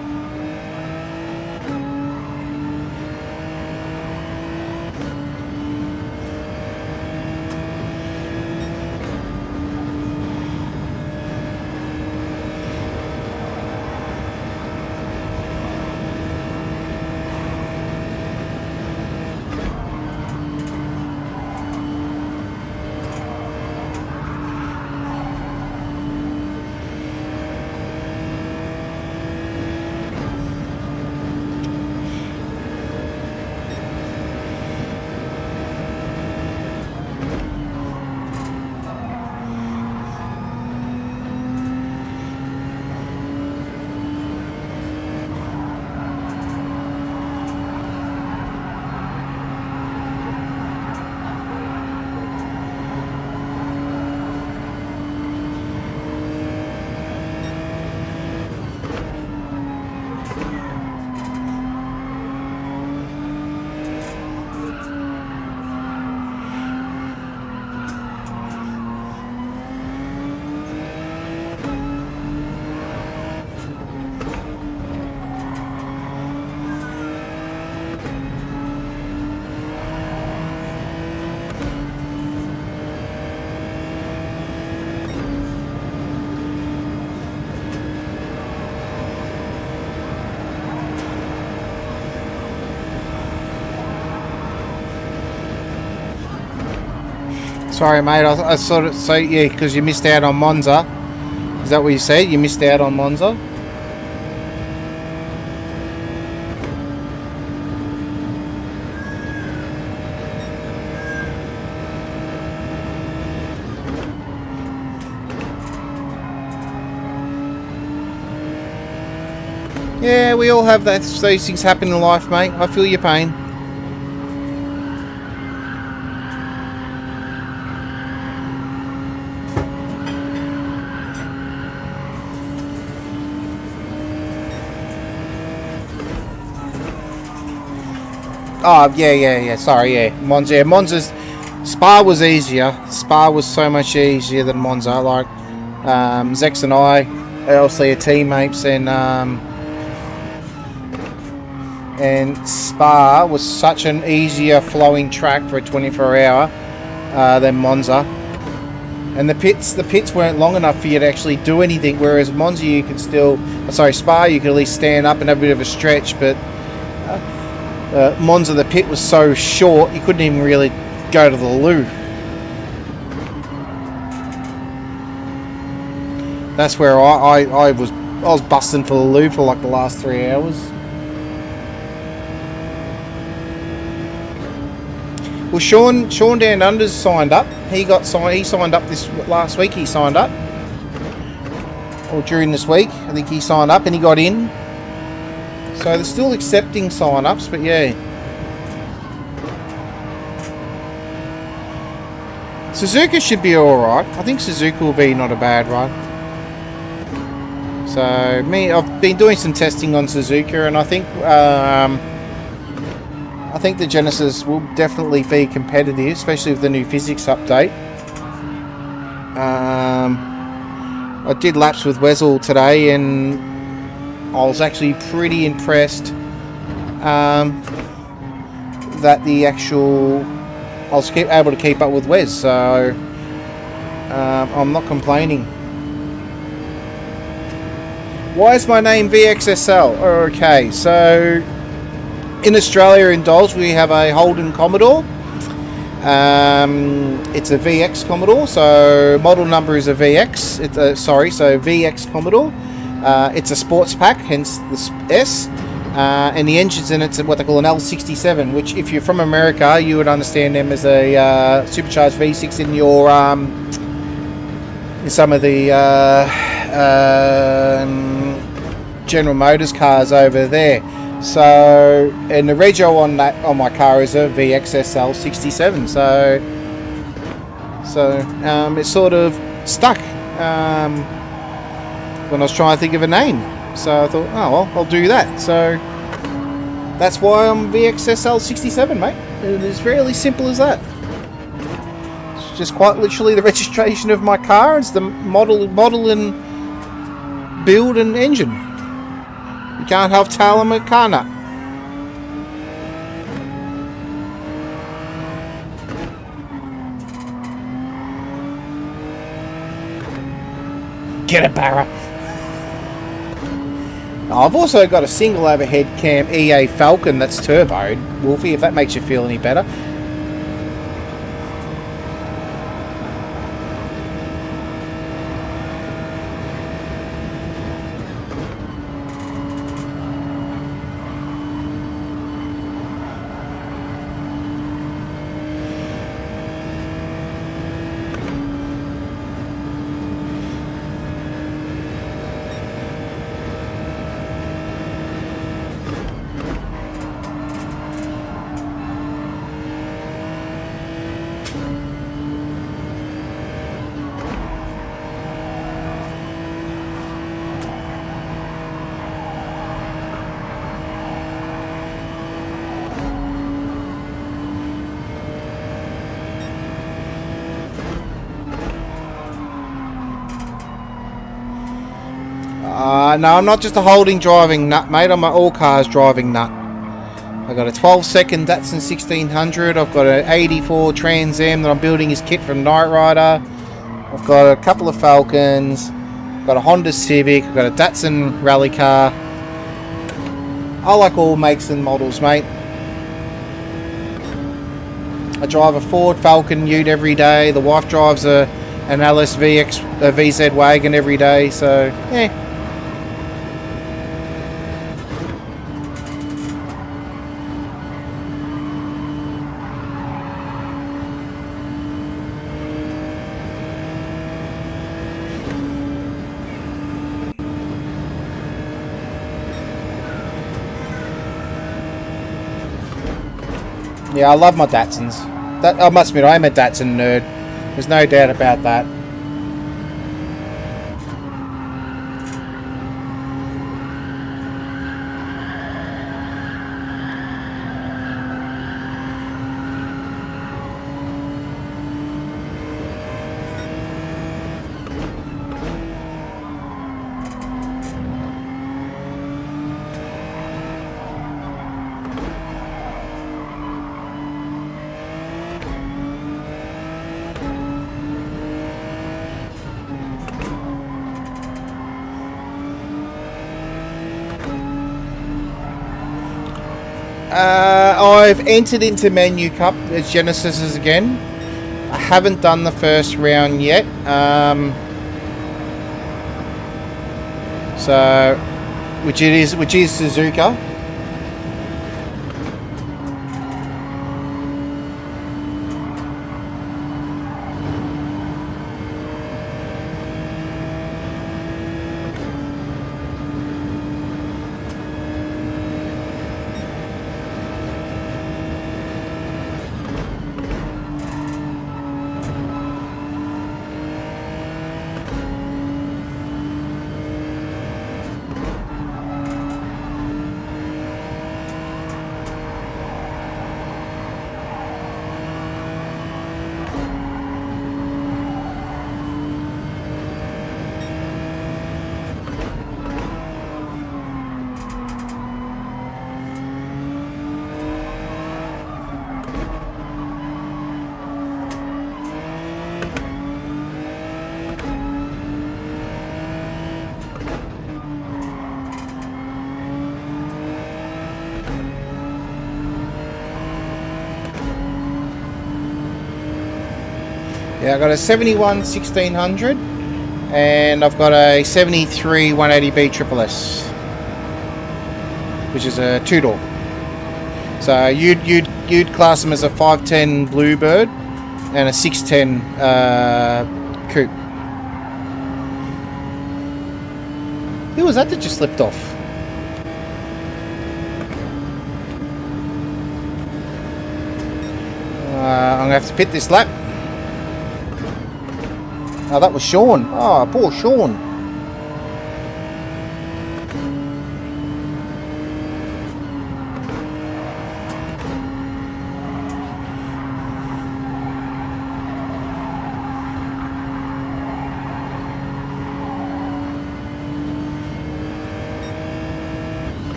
[SPEAKER 1] Sorry, mate. I sort of so yeah, because you missed out on Monza. Is that what you said? You missed out on Monza. Yeah, we all have that. Those things happen in life, mate. I feel your pain. Oh, yeah. Sorry, yeah. Monza. Yeah, Monza's... Spa was easier. Spa was so much easier than Monza. Like, Zex and I obviously are teammates, and Spa was such an easier flowing track for a 24-hour than Monza. And the pits weren't long enough for you to actually do anything, whereas Monza you could still... Sorry, Spa you could at least stand up and have a bit of a stretch, but Monza, the pit was so short you couldn't even really go to the loo. That's where I was busting for the loo for like the last 3 hours. Well, Sean Down Under's signed up. He signed up this last week. He signed up, or during this week, I think he signed up and he got in. So they're still accepting sign-ups, but yeah. Suzuka should be alright. I think Suzuka will be not a bad ride. So, I've been doing some testing on Suzuka, and I think the Genesis will definitely be competitive, especially with the new physics update. I did laps with Wessel today, and I was actually pretty impressed that I was able to keep up with Wes, so I'm not complaining. Why is my name VXSL? Okay, so in Australia, in Dodge, we have a Holden Commodore. It's a VX Commodore, so model number is a VX. So VX Commodore. It's a sports pack, hence the S, and the engine's in it's what they call an L67, which if you're from America, you would understand them as a supercharged V6 in your in some of the General Motors cars over there. So, and the rego on my car is a VXSL67. So it's sort of stuck. When I was trying to think of a name, so I thought, oh well, I'll do that. So that's why I'm VXSL67, mate. It is really simple as that. It's just quite literally the registration of my car. It's the model and build and engine. You can't have tail on a car nut. Get it, Barra. I've also got a single overhead cam EA Falcon that's turboed, Wolfie, if that makes you feel any better. No, I'm not just a holding driving nut, mate. I'm an all cars driving nut. I've got a 12-second Datsun 1600. I've got an 84 Trans Am that I'm building his kit from Knight Rider. I've got a couple of Falcons. I've got a Honda Civic. I've got a Datsun rally car. I like all makes and models, mate. I drive a Ford Falcon Ute every day. The wife drives an Alice VZ wagon every day. So, yeah. Yeah, I love my Datsuns. I must admit, I am a Datsun nerd. There's no doubt about that. I've entered into Menu Cup as Genesis's again. I haven't done the first round yet. So, which is Suzuka. Yeah, I've got a 71 1600 and I've got a 73 180B Triple S, which is a two-door. So you'd class them as a 510 Bluebird and a 610 coupe. Who was that just slipped off? I'm gonna have to pit this lap. Oh, that was Sean. Oh, poor Sean.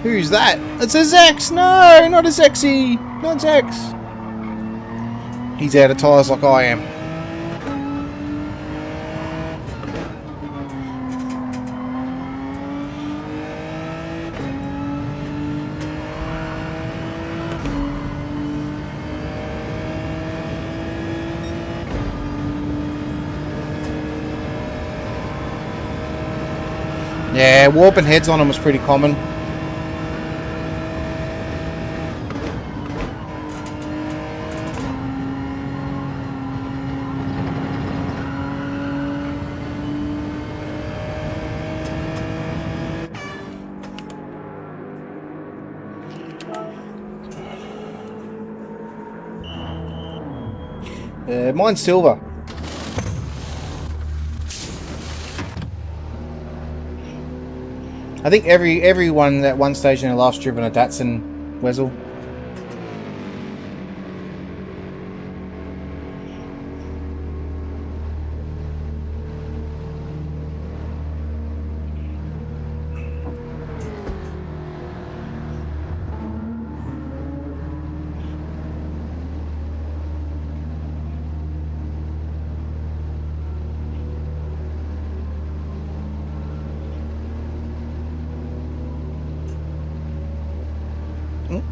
[SPEAKER 1] Who's that? It's a Zex! No, not a Zexy! Not Zex! He's out of tyres like I am. Yeah, warping heads on him was pretty common. Mine's silver. I think everyone at one stage in their life's driven a Datsun Wesel.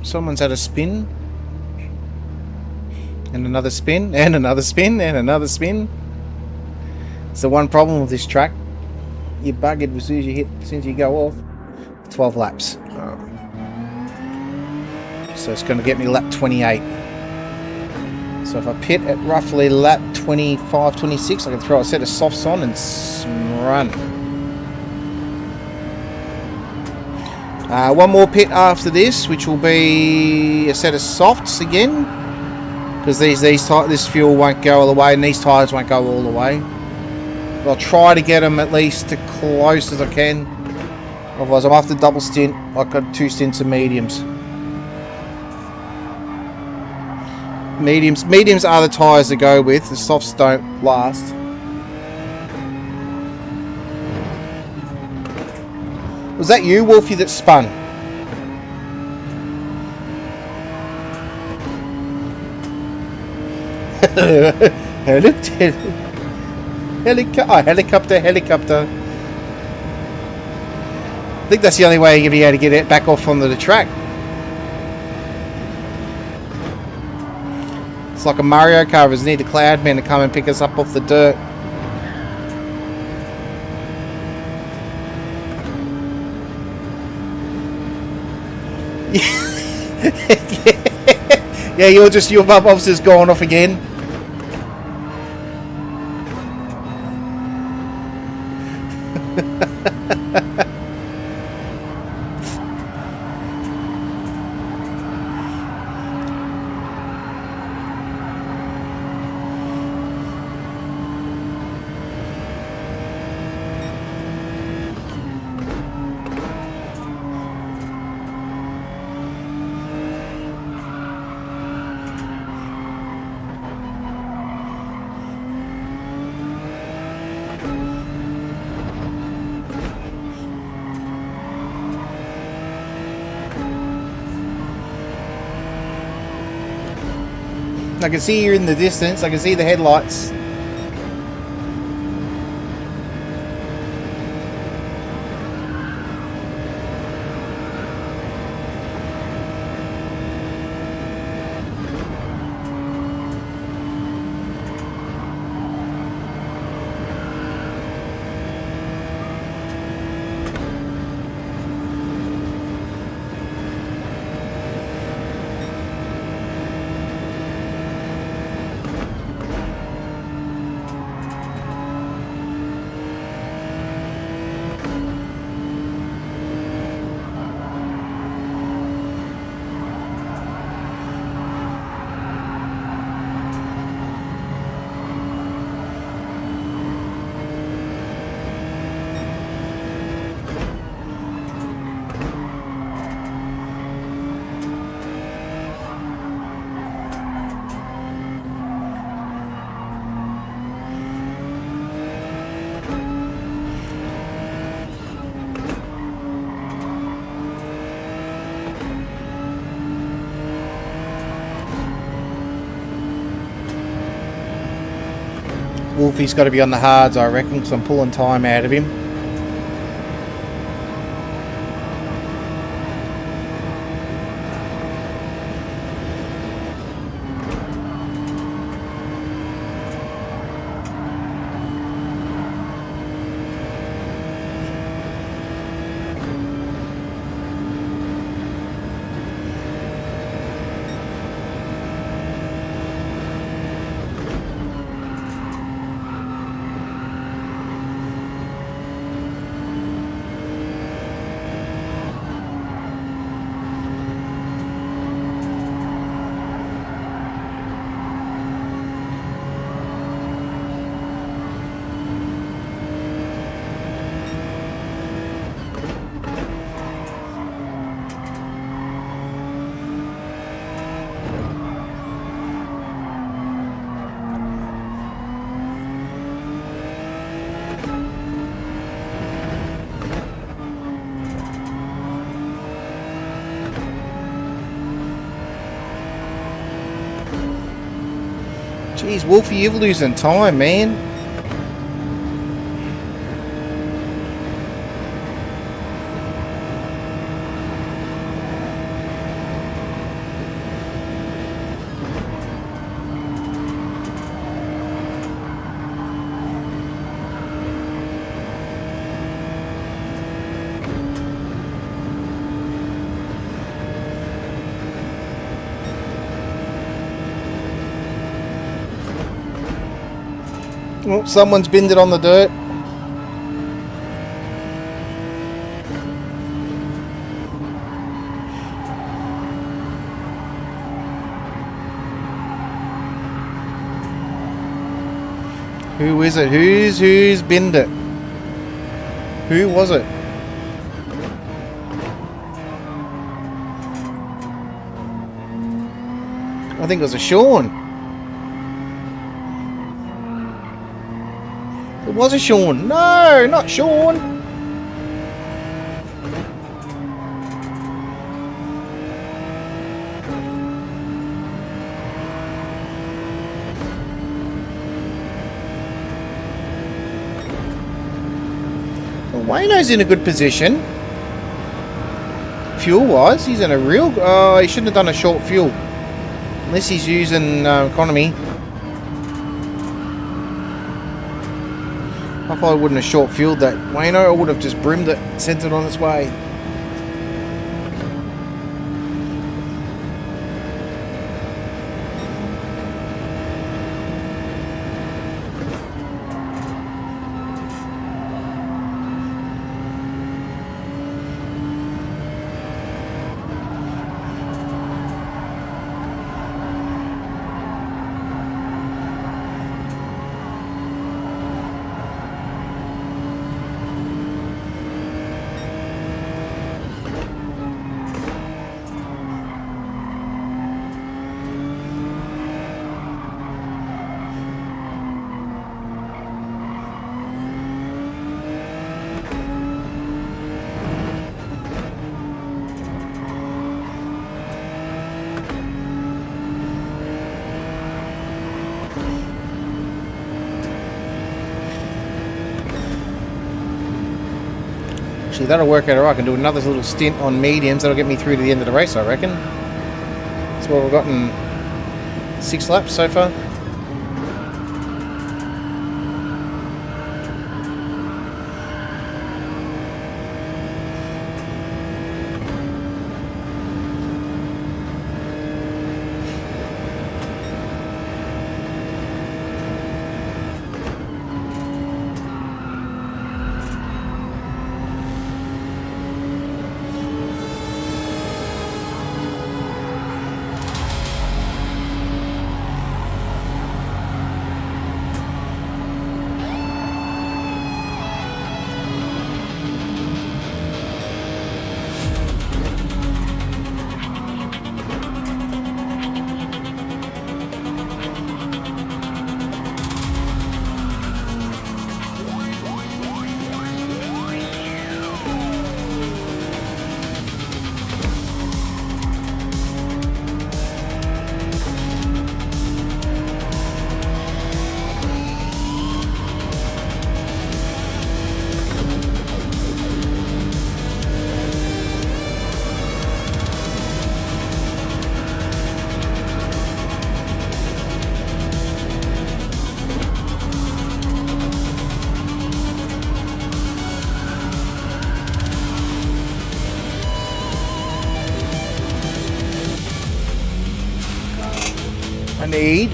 [SPEAKER 1] someone's had a spin. And another spin, and another spin, and another spin. It's the one problem with this track. You're buggered as soon as you go off. 12 laps. Oh. So it's going to get me lap 28. So if I pit at roughly lap 25, 26, I can throw a set of softs on and run. One more pit after this, which will be a set of softs again, because this fuel won't go all the way, and these tyres won't go all the way. But I'll try to get them at least as close as I can. Otherwise, I'm after double stint. I've got 2 stints of mediums. Mediums are the tyres to go with. The softs don't last. Was that you, Wolfie, that spun? Helicopter. I think that's the only way you're going to be able to get it back off onto the track. It's like a Mario Kart. We need a cloud man to come and pick us up off the dirt. Yeah, your bubbles is going off again. I can see you in the distance. I can see the headlights. Wolfie's got to be on the hards, I reckon, because I'm pulling time out of him. Jeez, Wolfie, you're losing time, man. Oh, someone's binned it on the dirt. Who is it? Who's binned it? Who was it? I think it was a Sean. It was a Sean. No, not Sean. Well, Wayno's in a good position. Fuel-wise, he's in a real... Oh, he shouldn't have done a short fuel. Unless he's using economy. I probably wouldn't have short fueled that Wayno. I would have just brimmed it, sent it on its way. Actually, that'll work out alright. I can do another little stint on mediums. That'll get me through to the end of the race, I reckon. That's what we've got in 6 laps so far.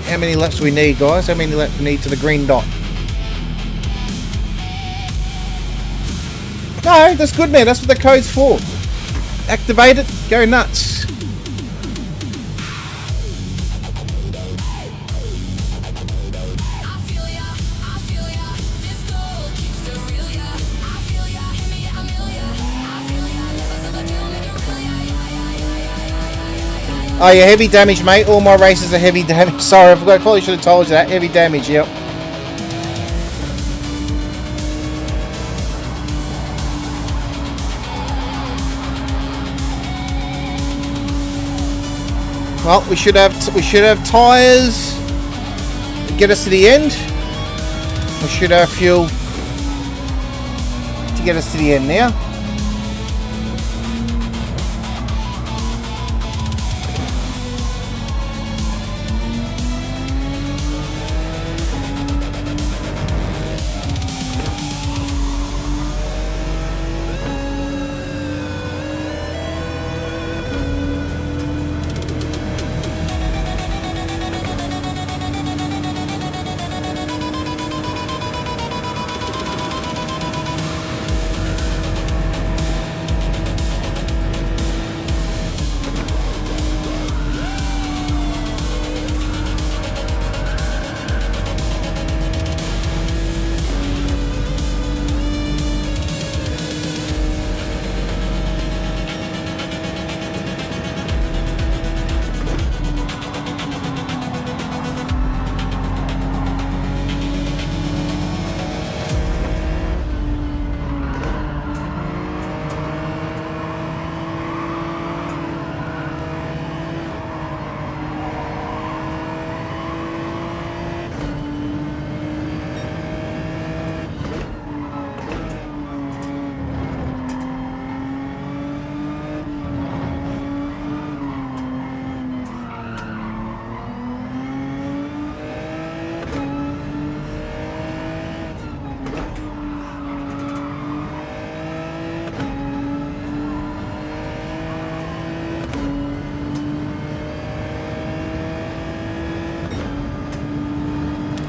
[SPEAKER 1] How many laps do we need, guys? How many laps do we need to the green dot? No, that's good, man. That's what the code's for. Activate it, go nuts. Oh yeah, heavy damage, mate. All my races are heavy damage. Sorry, I probably should have told you that. Heavy damage, yep. Well, we should have tyres to get us to the end. We should have fuel to get us to the end now.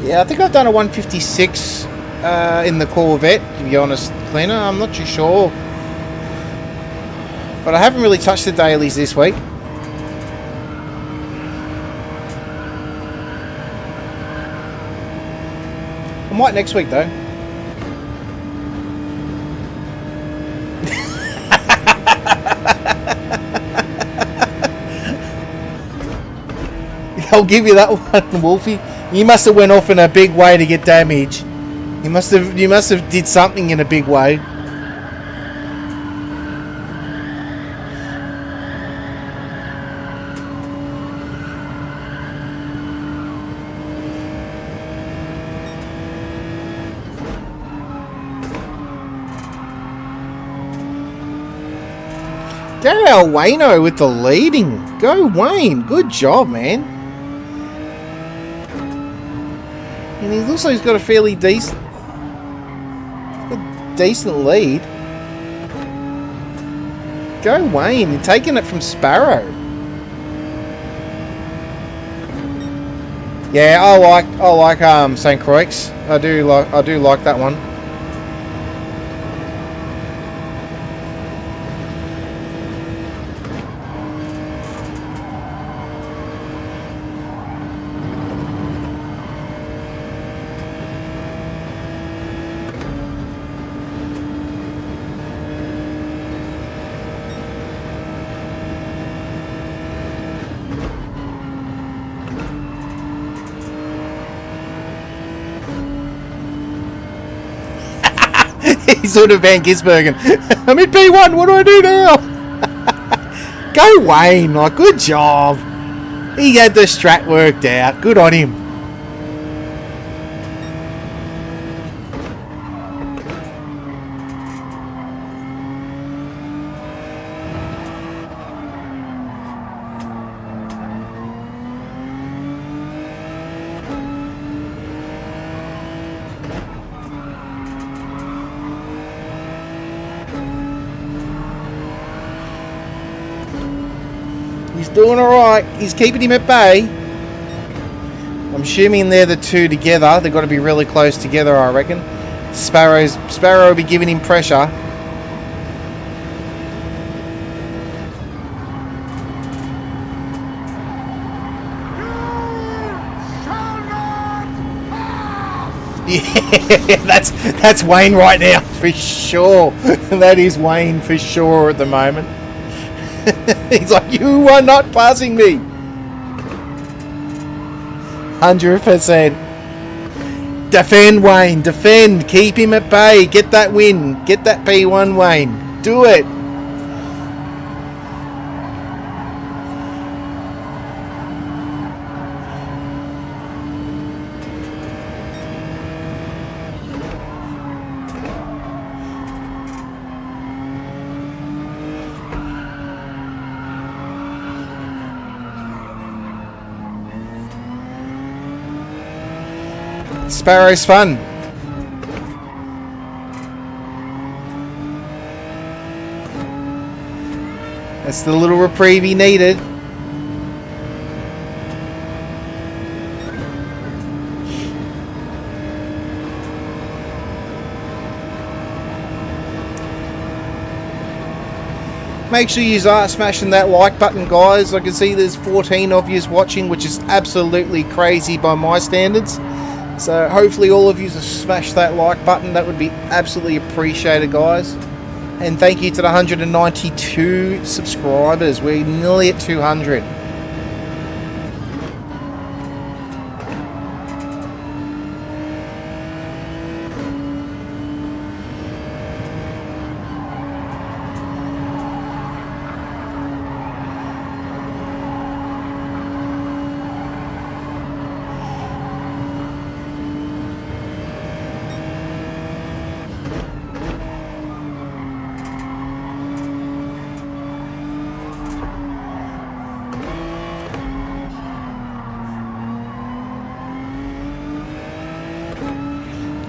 [SPEAKER 1] Yeah, I think I've done a 156 in the Corvette, to be honest, Cleaner. I'm not too sure. But I haven't really touched the dailies this week. I might next week, though. I'll give you that one, Wolfie. You must have went off in a big way to get damage. You must have did something in a big way. Go Wayno with the leading. Go Wayne. Good job, man. And he's got a fairly decent lead. Go Wayne. You're taking it from Sparrow. Yeah, I like St. Croix. I do like that one. He's sort of Van Gisbergen. I'm in P1, what do I do now? Go Wayne, like, good job. He had the strat worked out. Good on him. He's doing alright. He's keeping him at bay. I'm assuming they're the two together. They've got to be really close together, I reckon. Sparrow will be giving him pressure. Yeah, that's Wayne right now, for sure. That is Wayne for sure at the moment. He's like, you are not passing me. 100%. Defend, Wayne. Defend. Keep him at bay. Get that win. Get that P1, Wayne. Do it. Sparrow's fun. That's the little reprieve he needed. Make sure you are smashing that like button, guys. I can see there's 14 of you watching, which is absolutely crazy by my standards. So hopefully all of you smash that like button. That would be absolutely appreciated, guys. And thank you to the 192 subscribers. We're nearly at 200.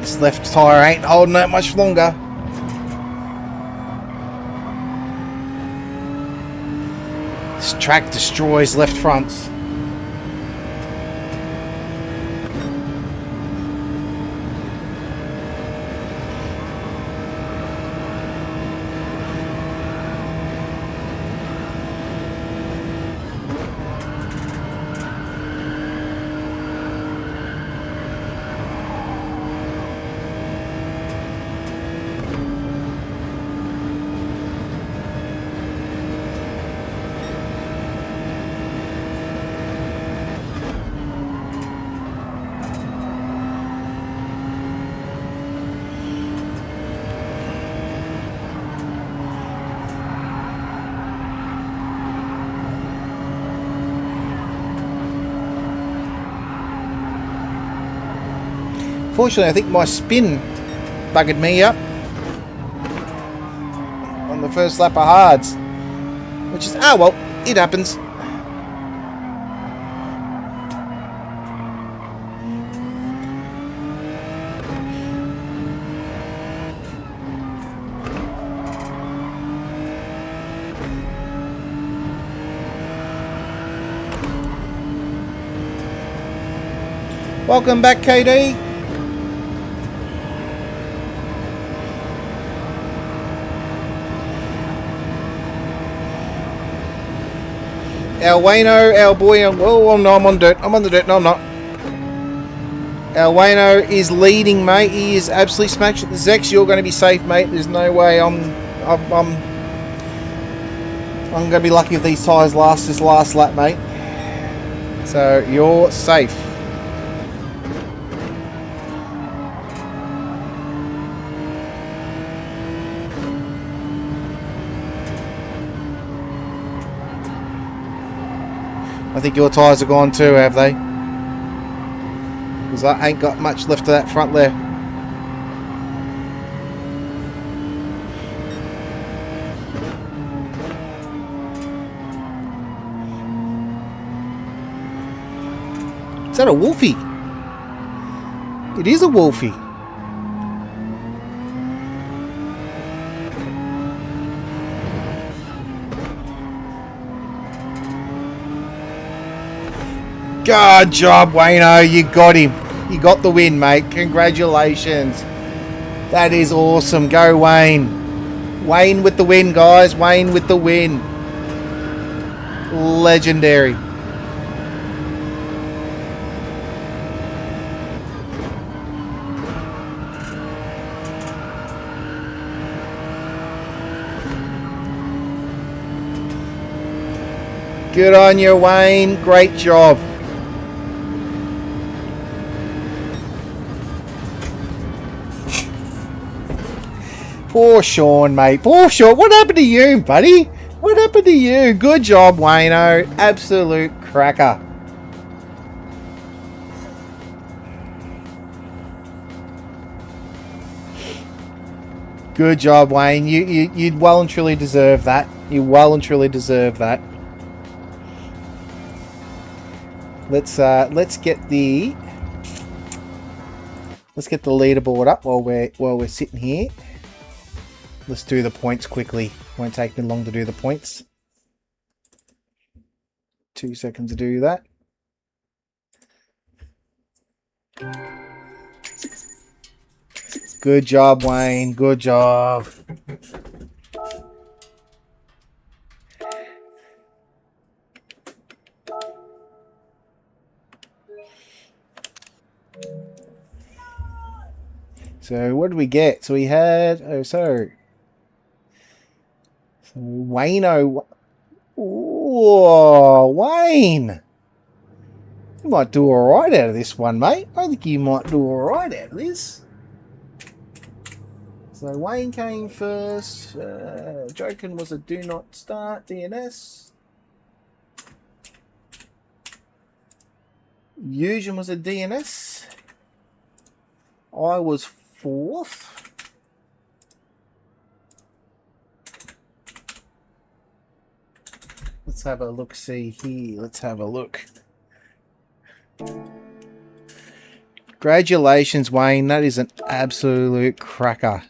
[SPEAKER 1] This left tyre ain't holding out much longer. This track destroys left fronts. Fortunately, I think my spin buggered me up on the first lap of hards. Which is, oh well, it happens. Welcome back, KD. El Wayno, our boy, oh no, I'm on dirt. I'm on the dirt. No, I'm not. El Wayno is leading, mate. He is absolutely smashed. Zex, you're going to be safe, mate. There's no way I'm going to be lucky if these tyres last this last lap, mate. So you're safe. I think your tyres are gone too, have they? Because I ain't got much left of that front there. Is that a Wolfie? It is a Wolfie. Good job, Wayno. You got him. You got the win, mate. Congratulations. That is awesome. Go, Wayne. Wayne with the win, guys. Wayne with the win. Legendary. Good on you, Wayne. Great job. Poor Sean, mate. Poor Sean. What happened to you, buddy? What happened to you? Good job, Wayno. Absolute cracker. Good job, Wayne. You well and truly deserve that. You well and truly deserve that. Let's get the leaderboard up while we're sitting here. Let's do the points quickly. Won't take me long to do the points. 2 seconds to do that. Good job, Wayne. Good job. So what did we get? So we had Wayno. Oh, Wayne. You might do alright out of this one, mate. I think you might do alright out of this. So Wayne came first. Jokin was a do not start DNS. Eugen was a DNS. I was fourth. Let's have a look, see here. Let's have a look. Congratulations, Wayne. That is an absolute cracker.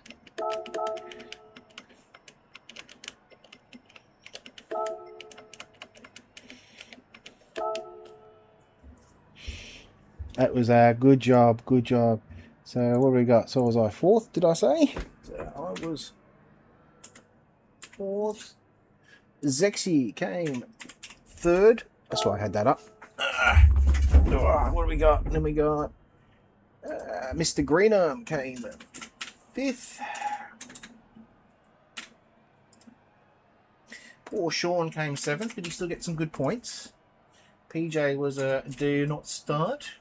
[SPEAKER 1] That was a good job. Good job. So what do we got? So was I fourth, did I say? So I was fourth. Zexy came third. That's why I had that up. What do we got? Then we got Mr. Greenarm came fifth. Poor Sean came seventh, but he still gets some good points. PJ was a do not start.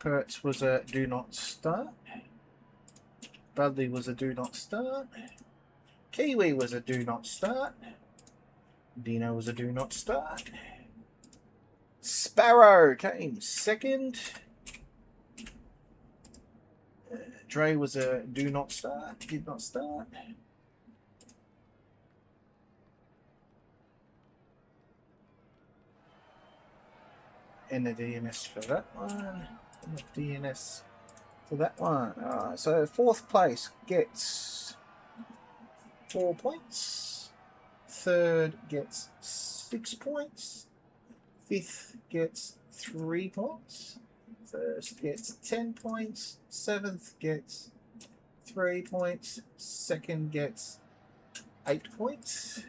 [SPEAKER 1] Pertz was a do not start. Budley was a do not start. Kiwi was a do not start. Dino was a do not start. Sparrow came second. Dre was a do not start, did not start. And the DNS for that one, and the DNS for that one. Alright, so fourth place gets 4 points, third gets 6 points, fifth gets 3 points, first gets 10 points, seventh gets 3 points, second gets 8 points.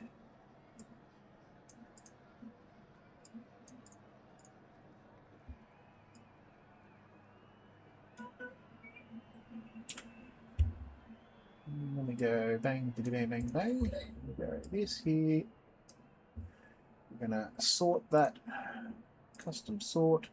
[SPEAKER 1] Let me go bang, bang, bang, bang. We go this here. We're gonna sort that, custom sort.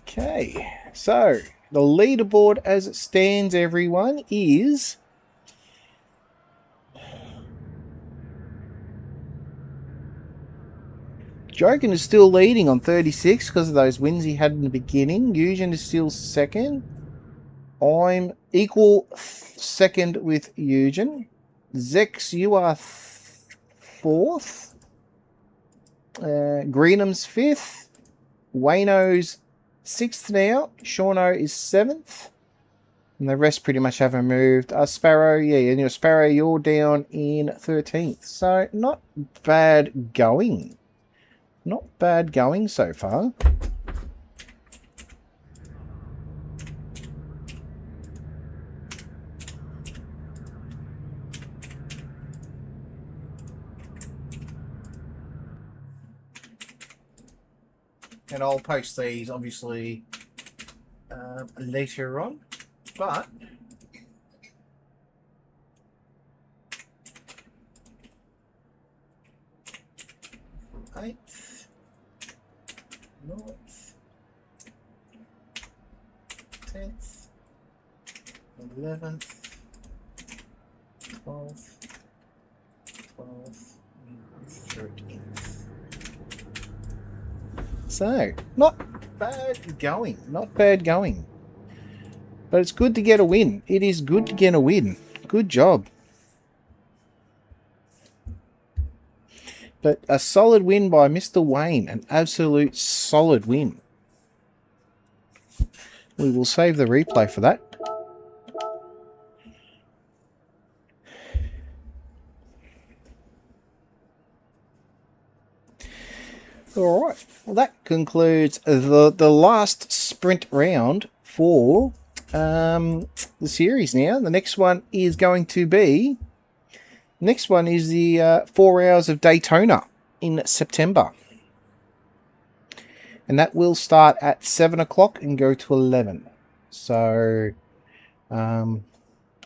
[SPEAKER 1] Okay, so the leaderboard as it stands, everyone, is Joken is still leading on 36 because of those wins he had in the beginning. Eugen is still second. I'm equal second with Eugen. Zex, you are fourth. Greenham's fifth. Wayno's sixth now. Shauno is seventh. And the rest pretty much haven't moved. Sparrow, yeah, and Sparrow, you're down in 13th. So not bad going. Not bad going so far. And I'll post these obviously later on, but eighth, ninth, 10th, 11th, 12th, 13th. So, not bad going. Not bad going. But it's good to get a win. It is good to get a win. Good job. But a solid win by Mr. Wayne. An absolute solid win. We will save the replay for that. Alright, well that concludes the last sprint round for the series now. The next one is going to be, next one is the 4 hours of Daytona in September. And that will start at 7 o'clock and go to 11. So,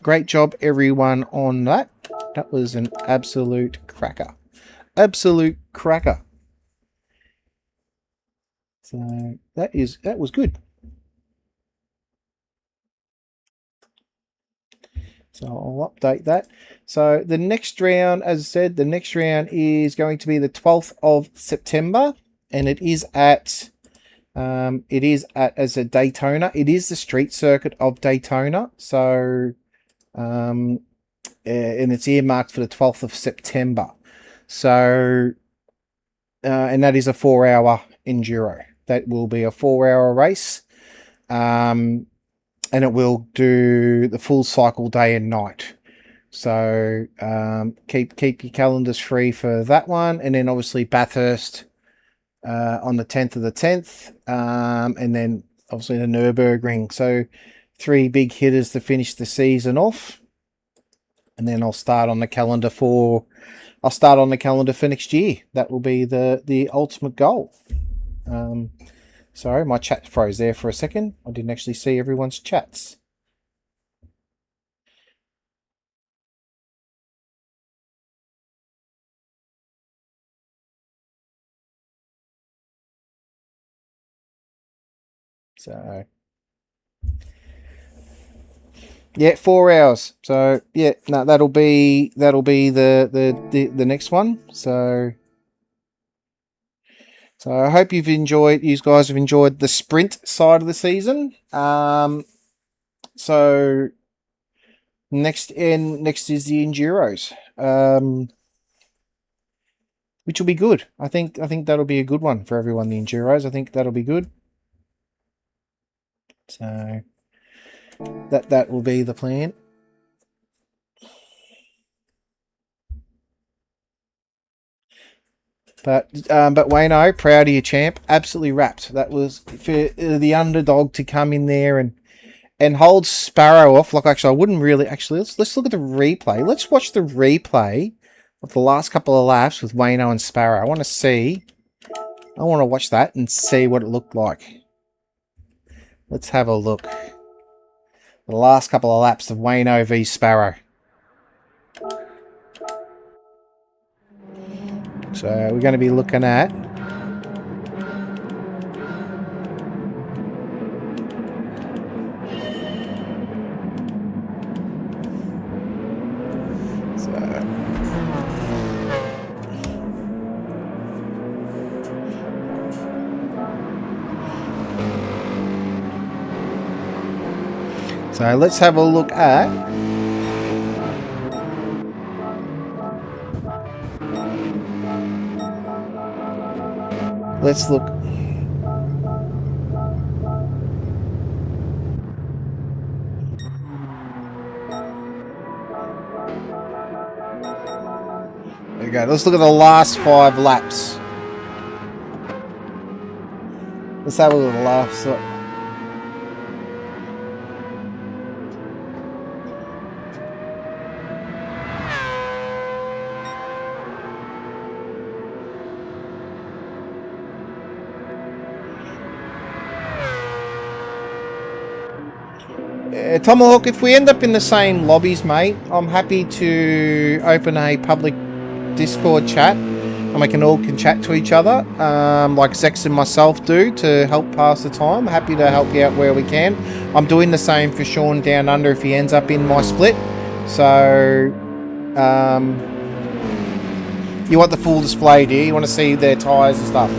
[SPEAKER 1] great job everyone on that. That was an absolute cracker. Absolute cracker. So that was good. So I'll update that. So the next round, as I said, the next round is going to be the 12th of September, and it is at as a Daytona. It is the street circuit of Daytona. So and it's earmarked for the 12th of September. So and that is a 4-hour enduro. That will be a 4-hour race. And it will do the full cycle day and night. So keep your calendars free for that one. And then obviously Bathurst on the 10th of the 10th. And then obviously the Nürburgring. So 3 big hitters to finish the season off. And then I'll start on the calendar for next year. That will be the ultimate goal. Sorry, my chat froze there for a second. I didn't actually see everyone's chats. So, Yeah, 4 hours. So yeah, no, that'll be the next one. So I hope you guys have enjoyed the sprint side of the season. So next is the enduros, which will be good. I think that'll be a good one for everyone. The enduros, I think that'll be good. So that will be the plan. But Wayno, proud of you, champ. Absolutely wrapped. That was for the underdog to come in there and hold Sparrow off. Like, actually, I wouldn't really... Actually, let's look at the replay. Let's watch the replay of the last couple of laps with Wayno and Sparrow. I want to see... I want to watch that and see what it looked like. Let's have a look. The last couple of laps of Wayno v Sparrow. So we're going to be looking at... So let's have a look at... Let's look... There we go. Let's look at the last 5 laps. Let's have a look at the last... Tomahawk, if we end up in the same lobbies, mate, I'm happy to open a public Discord chat and we can all chat to each other, like Zex and myself do, to help pass the time. Happy to help you out where we can. I'm doing the same for Sean down under if he ends up in my split. So, you want the full display, do you? You want to see their tyres and stuff?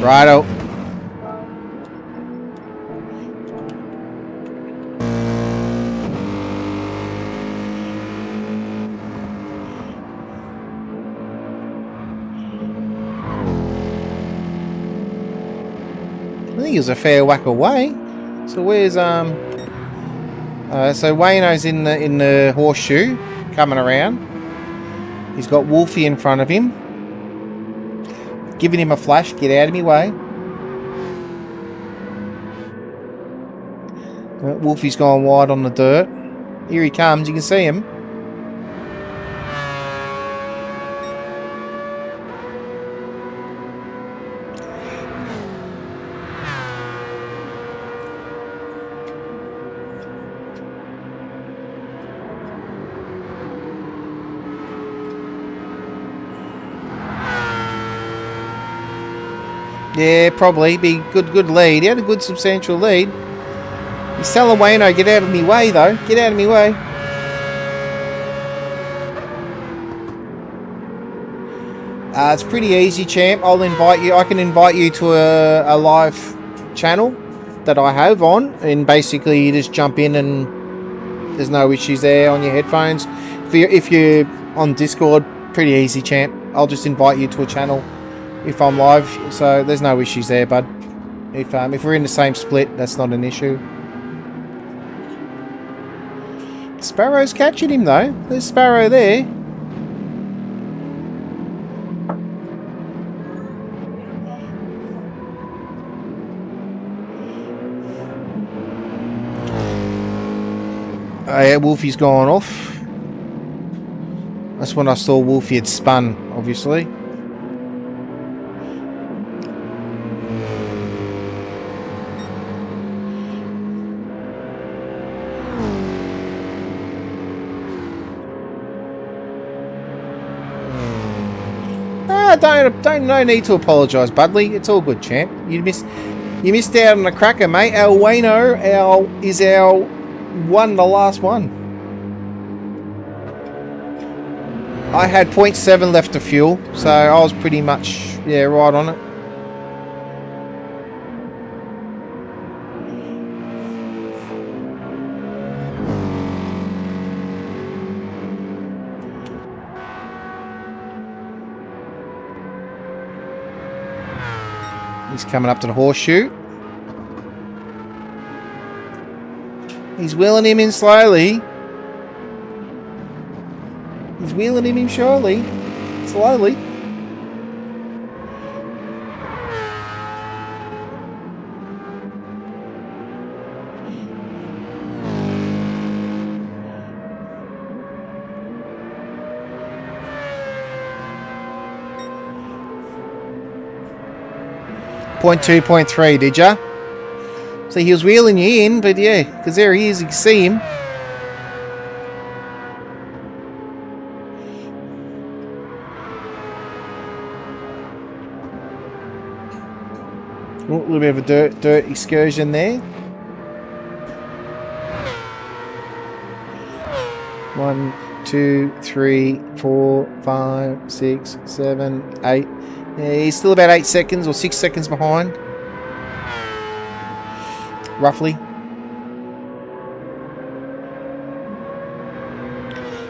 [SPEAKER 1] Righto. I think he was a fair whack away. So where's so Wayno's in the horseshoe coming around. He's got Wolfie in front of him, giving him a flash. Get out of me way. Wolfie's gone wide on the dirt. Here he comes. You can see him. Yeah, probably. Be good lead. He had a good substantial lead. He's telling Wayno, get out of me way, though. Get out of me way. It's pretty easy, champ. I'll invite you. I can invite you to a live channel that I have on. And basically, you just jump in and there's no issues there on your headphones. If you're on Discord, pretty easy, champ. I'll just invite you to a channel if I'm live, so there's no issues there, bud. If we're in the same split, that's not an issue. Sparrow's catching him though. There's Sparrow there. Oh yeah, Wolfie's gone off. That's when I saw Wolfie had spun, obviously. No need to apologise, Budley. It's all good, champ. You missed out on a cracker, mate. Our Wayno is our won the last one. I had 0.7 left of fuel, so I was pretty much, yeah, right on it. He's coming up to the horseshoe. He's wheeling him in slowly. He's wheeling him in slowly. Slowly. Point 2, point 3, did ya? So he was wheeling you in, but yeah, because there he is, you can see him. Oh, a little bit of a dirt excursion there. 1, 2, 3, 4, 5, 6, 7, 8. Yeah, he's still about 8 seconds or 6 seconds behind. Roughly.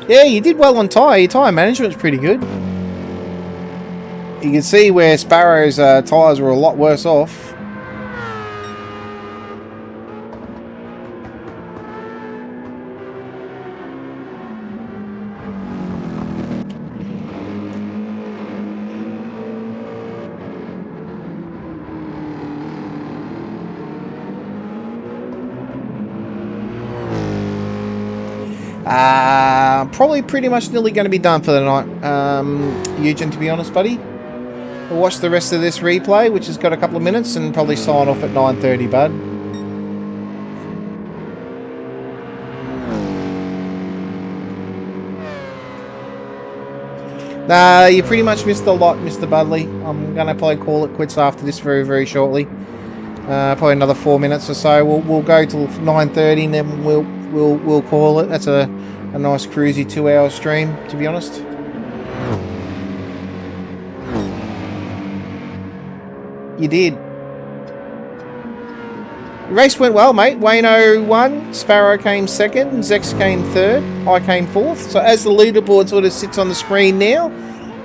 [SPEAKER 1] Yeah, you did well on tyre. Your tyre management's pretty good. You can see where Sparrow's tyres were a lot worse off. Probably pretty much nearly going to be done for the night, Eugen, to be honest, buddy. We'll watch the rest of this replay, which has got a couple of minutes, and probably sign off at 9:30, bud. Nah, you pretty much missed a lot, Mr. Budley. I'm going to probably call it quits after this very, very shortly. Probably another 4 minutes or so. We'll go till 9:30, and then we'll call it. That's a nice cruisy 2-hour stream, to be honest. You did. The race went well, mate. Wayno won, Sparrow came second, Zex came third, I came fourth. So as the leaderboard sort of sits on the screen now,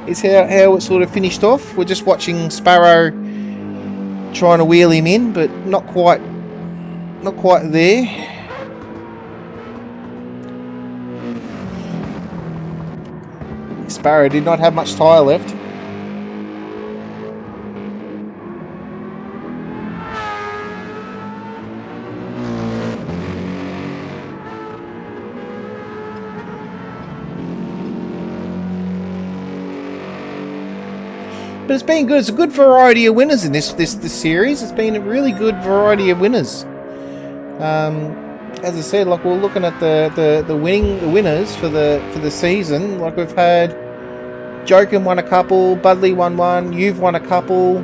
[SPEAKER 1] is how it sort of finished off. We're just watching Sparrow trying to wheel him in, but not quite there. Sparrow did not have much tyre left. But it's been good. It's a good variety of winners in this series. It's been a really good variety of winners. As I said, like we're looking at the winners for the season. Like we've had Joken won a couple, Budley won one, you've won a couple,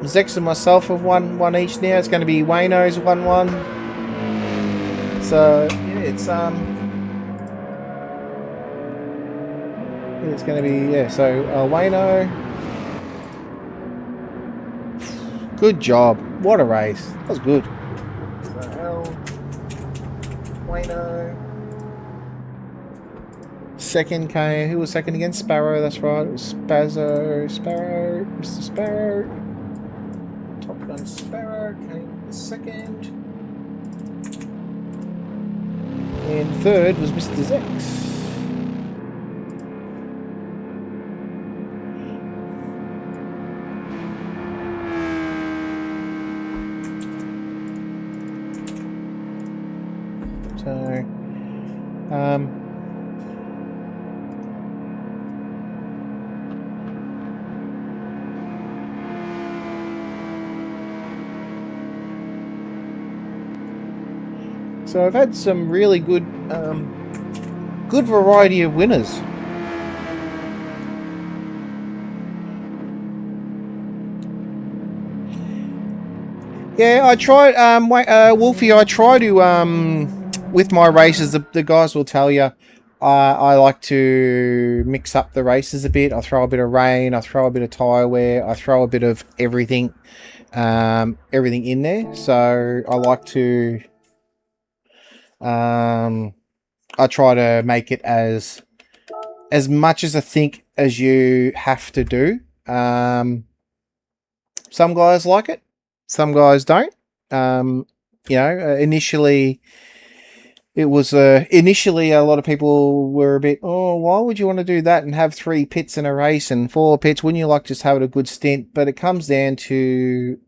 [SPEAKER 1] Zex and myself have won one each now. It's going to be Wayno's won one. So yeah, it's going to be, yeah, so Wayno, good job, what a race, that was good. So Wayno, second came, who was second again? Sparrow, that's right, it was Sparrow, Mr. Sparrow, Top Gun Sparrow came second, and third was Mr. Zex. So I've had some really good variety of winners. Yeah, I tried, Wolfie, I try to, with my races, the guys will tell you, I like to mix up the races a bit. I throw a bit of rain, I throw a bit of tyre wear, I throw a bit of everything, everything in there. So I like to, I try to make it as much as I think as you have to do. Some guys like it, some guys don't. You know, initially it was initially a lot of people were a bit, oh, why would you want to do that and have 3 pits in a race and 4 pits? Wouldn't you like just have a good stint? But it comes down to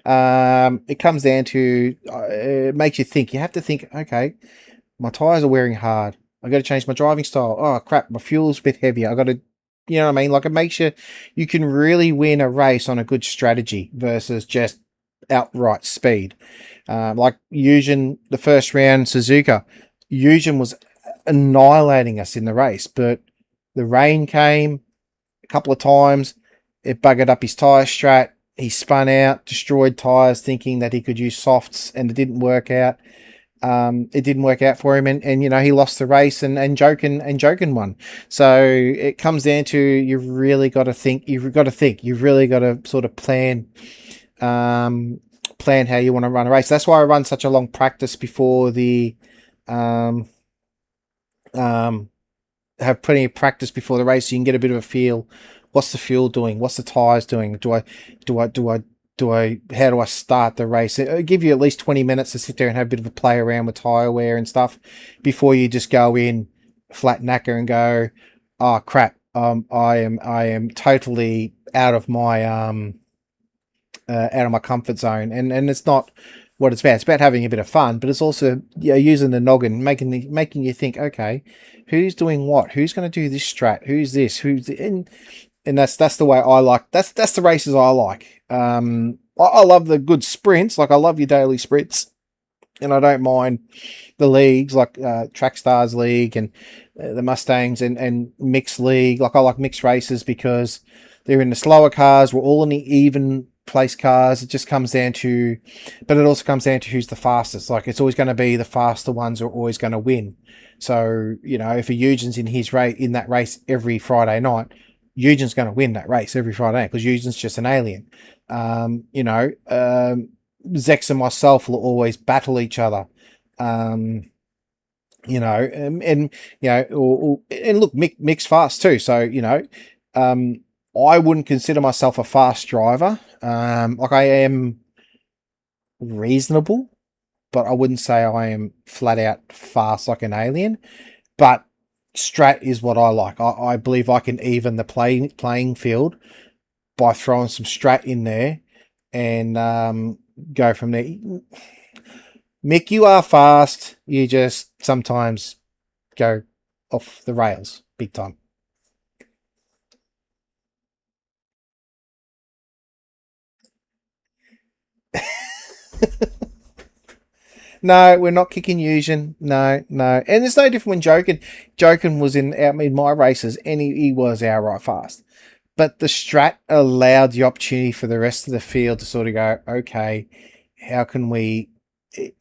[SPEAKER 1] it makes you think. You have to think, okay, my tires are wearing hard. I got to change my driving style. Oh crap, my fuel's a bit heavier. I got to, you know what I mean? Like, it makes you can really win a race on a good strategy versus just outright speed. Like Eugen, the first round, Suzuka, Eugen was annihilating us in the race, but the rain came a couple of times. It buggered up his tyre strat. He spun out, destroyed tyres, thinking that he could use softs, and it didn't work out. It didn't work out for him, and you know, he lost the race, and Jokin won. So it comes down to, you've really got to think. You've really got to sort of plan how you want to run a race. That's why I run such a long practice before the have plenty of practice before the race, so you can get a bit of a feel. What's the fuel doing? What's the tires doing? How do I start the race? It'll give you at least 20 minutes to sit there and have a bit of a play around with tire wear and stuff before you just go in flat knacker and go, oh crap, I am totally out of my comfort zone. And it's not what it's about. It's about having a bit of fun, but it's also, you know, using the noggin, making you think, okay, who's doing what? Who's going to do this strat? Who's this? And that's the way I like. That's the races I like. I love the good sprints. Like, I love your daily sprints, and I don't mind the leagues like Track Stars League and the Mustangs and Mixed League. Like, I like mixed races because they're in the slower cars. We're all in the even place cars. It just comes down to, but it also comes down to who's the fastest. Like, it's always going to be the faster ones are always going to win. So, you know, if a Eugen's in that race every Friday night, Eugen's going to win that race every Friday night because Eugen's just an alien. You know, Zex and myself will always battle each other. You know, and you know, and look, Mick's fast too. So, you know, I wouldn't consider myself a fast driver. Like, I am reasonable, but I wouldn't say I am flat out fast like an alien. But strat is what I like. I believe I can even the playing field by throwing some strat in there and go from there. Mick, you are fast. You just sometimes go off the rails big time. No, we're not kicking Eugen. No. And it's no different when Jokin was in my races, and he was outright fast. But the strat allowed the opportunity for the rest of the field to sort of go, okay, how can we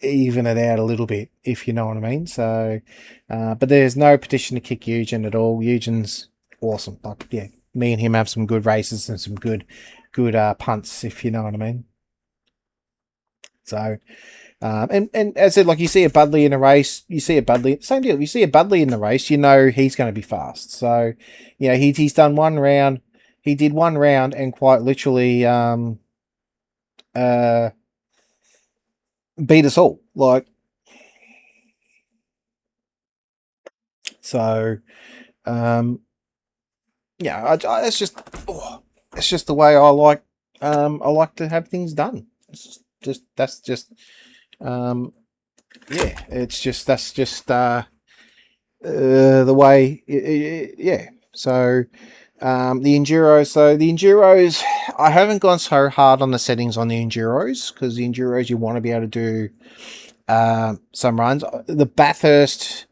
[SPEAKER 1] even it out a little bit, if you know what I mean? So, but there's no petition to kick Eugen at all. Eugen's awesome. Like, yeah, me and him have some good races and some good punts, if you know what I mean. So, and as I said, like, you see a Budley in a race, same deal. You see a Budley in the race, you know he's going to be fast. So, you know, he's done one round. He did one round and quite literally beat us all. Like, so, yeah, it's just the way I like to have things done. That's just the way. Yeah. So the enduros. I haven't gone so hard on the settings on the enduros because the enduros you want to be able to do some runs. The Bathurst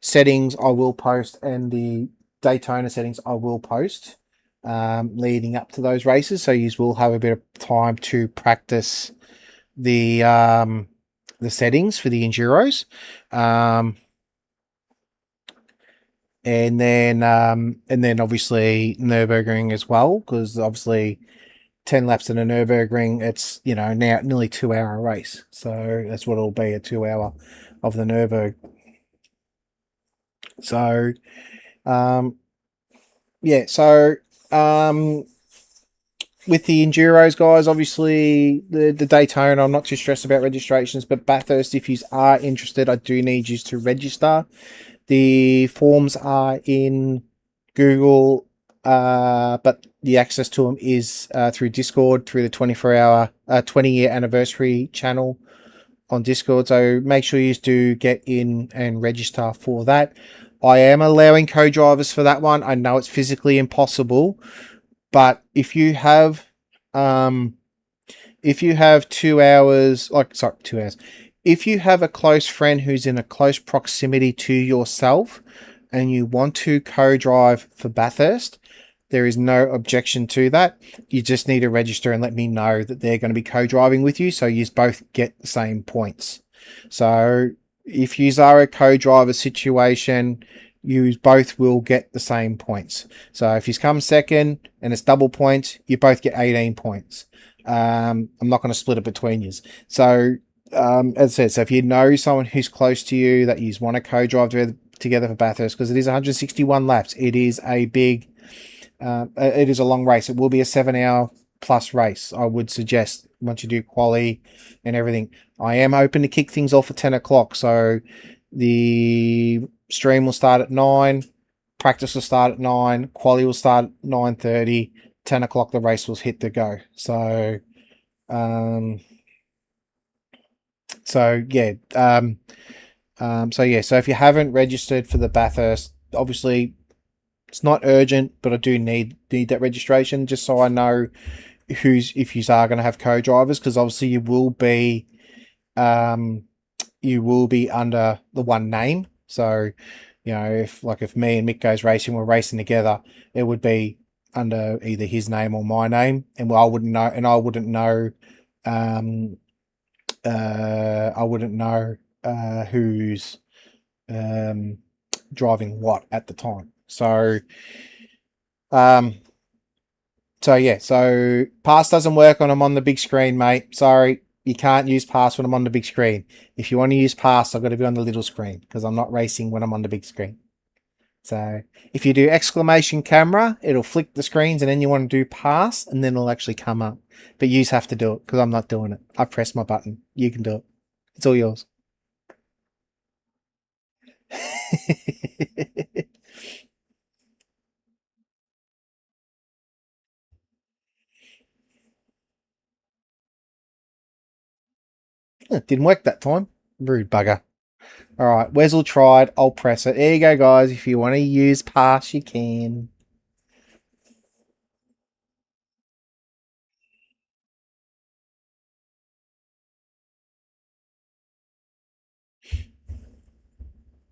[SPEAKER 1] settings I will post, and the Daytona settings I will post. leading up to those races, so you will have a bit of time to practice the settings for the enduros, and then obviously Nürburgring as well, because obviously 10 laps in a Nürburgring, it's, you know, now nearly 2 hour race, so that's what it'll be, a 2 hour of the Nürburgring. So yeah, so with the enduros, guys, obviously the Daytona, I'm not too stressed about registrations, but Bathurst, if you are interested, I do need you to register. The forms are in Google, but the access to them is through Discord, through the 20-year anniversary channel on Discord. So make sure you do get in and register for that. I am allowing co-drivers for that one. I know it's physically impossible, but if you have 2 hours, if you have a close friend who's in a close proximity to yourself and you want to co-drive for Bathurst, there is no objection to that. You just need to register and let me know that they're going to be co-driving with you, so you both get the same points. So if you are a co-driver situation, you both will get the same points. So if you come second and it's double points, you both get 18 points. I'm not going to split it between you. So as I said, so if you know someone who's close to you that you want to co-drive together for Bathurst, because it is 161 laps, it is a big, it is a long race. It will be a 7 hour plus race, I would suggest, once you do quali and everything. I am open to kick things off at 10 o'clock, so the stream will start at 9, practice will start at 9, quali will start at 9:30, 10 o'clock the race will hit the go. So so if you haven't registered for the Bathurst, obviously it's not urgent, but I do need that registration, just so I know if you are going to have co-drivers, because obviously you will be under the one name. So, you know, if me and Mick goes racing, we're racing together, it would be under either his name or my name, and I wouldn't know who's driving what at the time. So so pass doesn't work when I'm on the big screen, mate. Sorry, you can't use pass when I'm on the big screen. If you want to use pass, I've got to be on the little screen, because I'm not racing when I'm on the big screen. So if you do exclamation camera, it'll flick the screens, and then you want to do pass, and then it'll actually come up. But you have to do it, because I'm not doing it. I press my button. You can do it. It's all yours. It didn't work that time. Rude bugger. Alright, Wesley tried. I'll press it. There you go, guys. If you want to use pass, you can.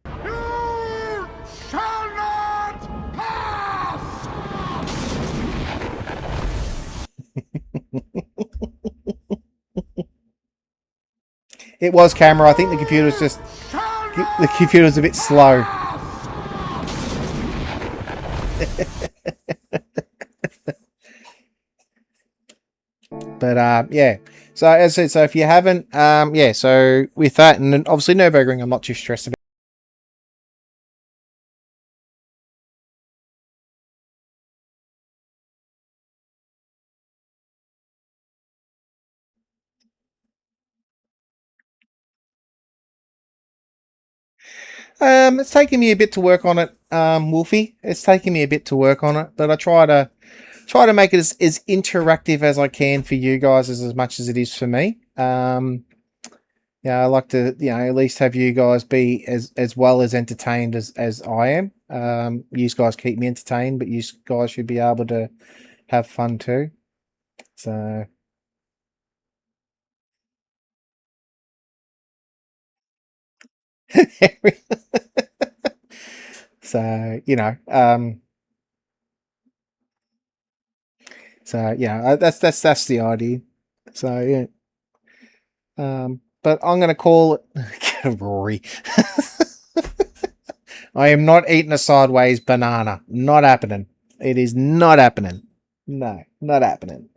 [SPEAKER 3] You shall not pass!
[SPEAKER 1] It was camera. I think the computer's a bit slow. But yeah. So as I said, so if you haven't, so with that, and then obviously Nürburgring, I'm not too stressed about. It's taken me a bit to work on it, Wolfie. It's taken me a bit to work on it, but I try to make it as interactive as I can for you guys, as much as it is for me. I like to, at least have you guys be as well as entertained as I am. You guys keep me entertained, but you guys should be able to have fun too. So. So, So yeah, that's the idea. So yeah. But I'm gonna call it Rory. I am not eating a sideways banana. Not happening. It is not happening. No, not happening.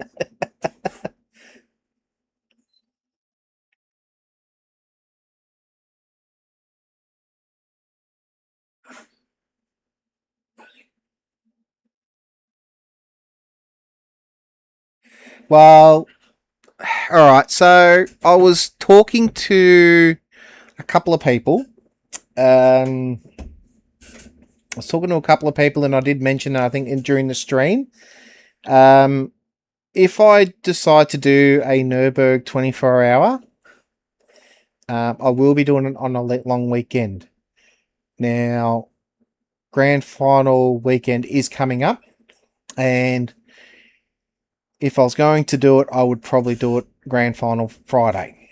[SPEAKER 1] Well, all right. So I was talking to a couple of people. I was talking to a couple of people, and I did mention, I think, during the stream, if I decide to do a Nürburgring 24-hour, I will be doing it on a long weekend. Now, grand final weekend is coming up, and if I was going to do it, I would probably do it grand final Friday.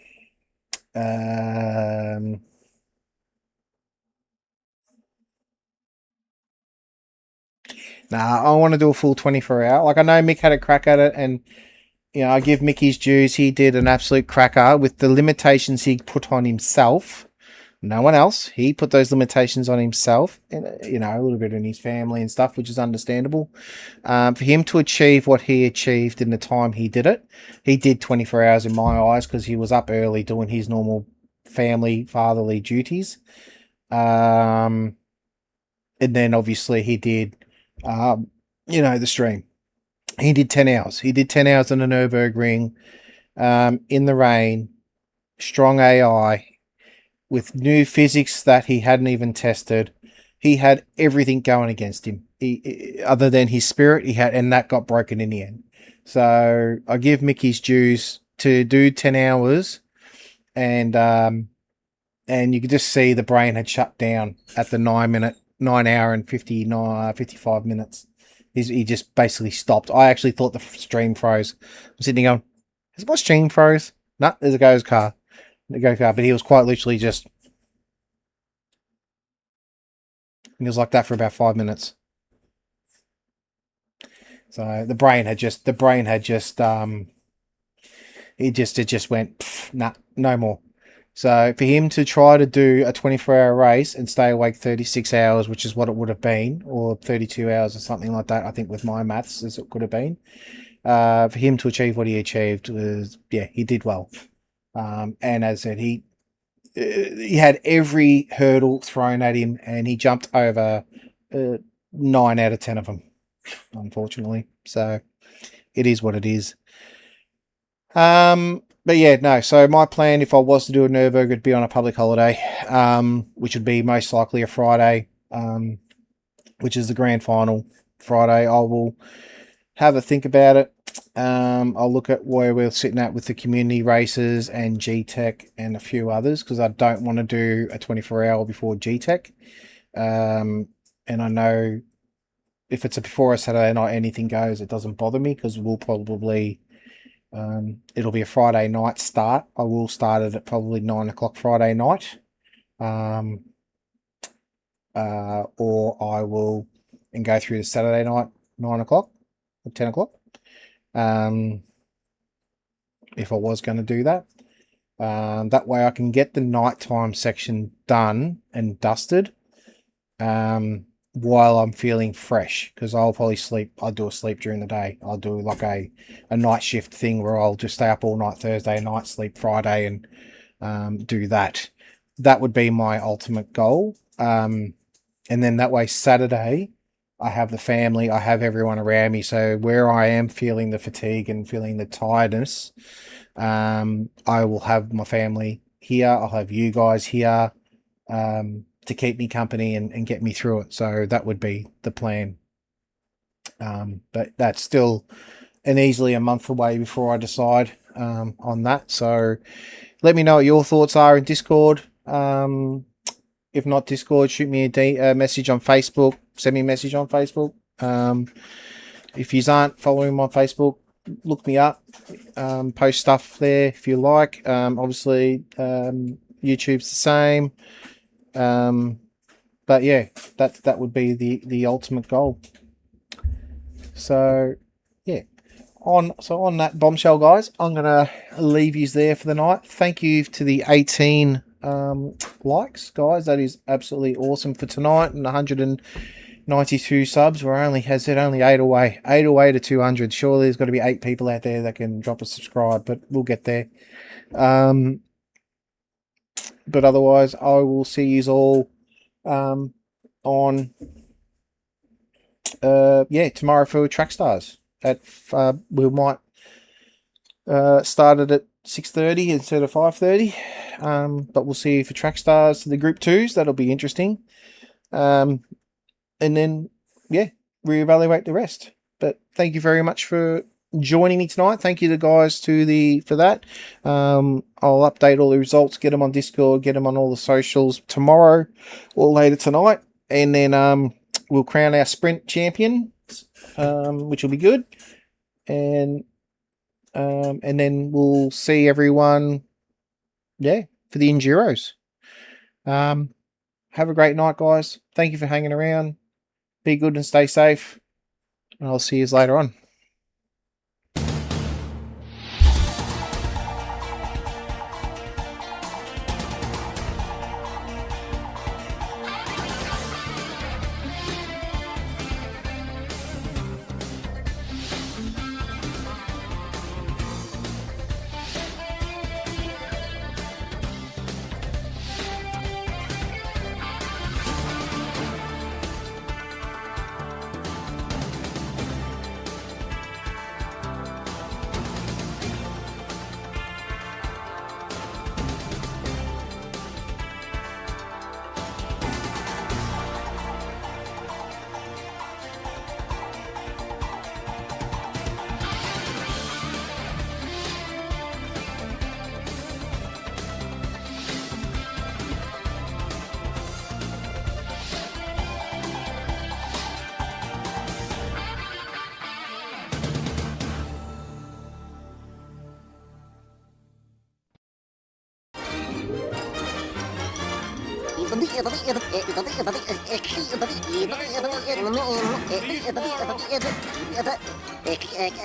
[SPEAKER 1] Nah, I want to do a full 24-hour. Like, I know Mick had a crack at it, and you know, I give Mick his dues. He did an absolute cracker with the limitations he put on himself. No one else. He put those limitations on himself, and you know, a little bit in his family and stuff, which is understandable. For him to achieve what he achieved in the time he did it, he did 24 hours in my eyes because he was up early doing his normal family, fatherly duties. And then obviously he did, you know, the stream. He did 10 hours. He did 10 hours on the Nürburgring, in the rain, strong AI, with new physics that he hadn't even tested. He had everything going against him. Other than his spirit, and that got broken in the end. So I give Mickey's dues to do 10 hours, and you could just see the brain had shut down at the 9 hour and 55 minutes. He just basically stopped. I actually thought the stream froze. I'm sitting there going, is my stream froze? No, there's a go car. But he was quite literally just, he was like that for about 5 minutes. So the brain had just it just went, nah, no more. So for him to try to do a 24-hour race and stay awake 36 hours, which is what it would have been, or 32 hours or something like that, I think with my maths, as it could have been, for him to achieve what he achieved was, yeah, he did well. And as I said, he had every hurdle thrown at him, and he jumped over 9 out of 10 of them, unfortunately. So it is what it is. But yeah, no. So my plan, if I was to do a Nürburgring, would be on a public holiday, which would be most likely a Friday, which is the grand final Friday. I will have a think about it. I'll look at where we're sitting at with the community races and GTEC and a few others, because I don't want to do a 24-hour before GTEC. And I know if it's before a Saturday night, anything goes. It doesn't bother me, because we'll probably, it'll be a Friday night start. I will start it at probably 9 o'clock Friday night. Or I will and go through the Saturday night, 9 o'clock or 10 o'clock. If I was going to do that. That way I can get the nighttime section done and dusted while I'm feeling fresh, because I'll probably sleep. I'll do a sleep during the day. I'll do like a night shift thing where I'll just stay up all night Thursday night, sleep Friday, and do that. That would be my ultimate goal. And then that way Saturday I have the family, I have everyone around me. So where I am feeling the fatigue and feeling the tiredness, I will have my family here. I'll have you guys here to keep me company and get me through it. So that would be the plan. But that's still easily a month away before I decide on that. So let me know what your thoughts are in Discord. If not Discord, shoot me a message on Facebook. Send me a message on Facebook. If you aren't following me on Facebook, look me up. Post stuff there if you like. Obviously, YouTube's the same. But yeah, that would be the ultimate goal. So yeah, on that bombshell, guys, I'm gonna leave you there for the night. Thank you to the 18 likes, guys. That is absolutely awesome for tonight, and 192 subs. We're only 8 away to 200. Surely there's got to be 8 people out there that can drop a subscribe, but we'll get there. But otherwise, I will see you all on tomorrow for Track Stars. We might start it at 6:30 instead of 5:30, but we'll see you for Track Stars, the Group 2s. That'll be interesting, and then reevaluate the rest. But thank you very much for joining me tonight. Thank you to guys for that. I'll update all the results, get them on Discord, get them on all the socials tomorrow or later tonight, and then we'll crown our sprint champion, which will be good, and then we'll see everyone for the Enduros. Have a great night, guys. Thank you for hanging around. Be good and stay safe, and I'll see you later on.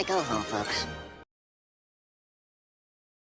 [SPEAKER 5] Go home, folks.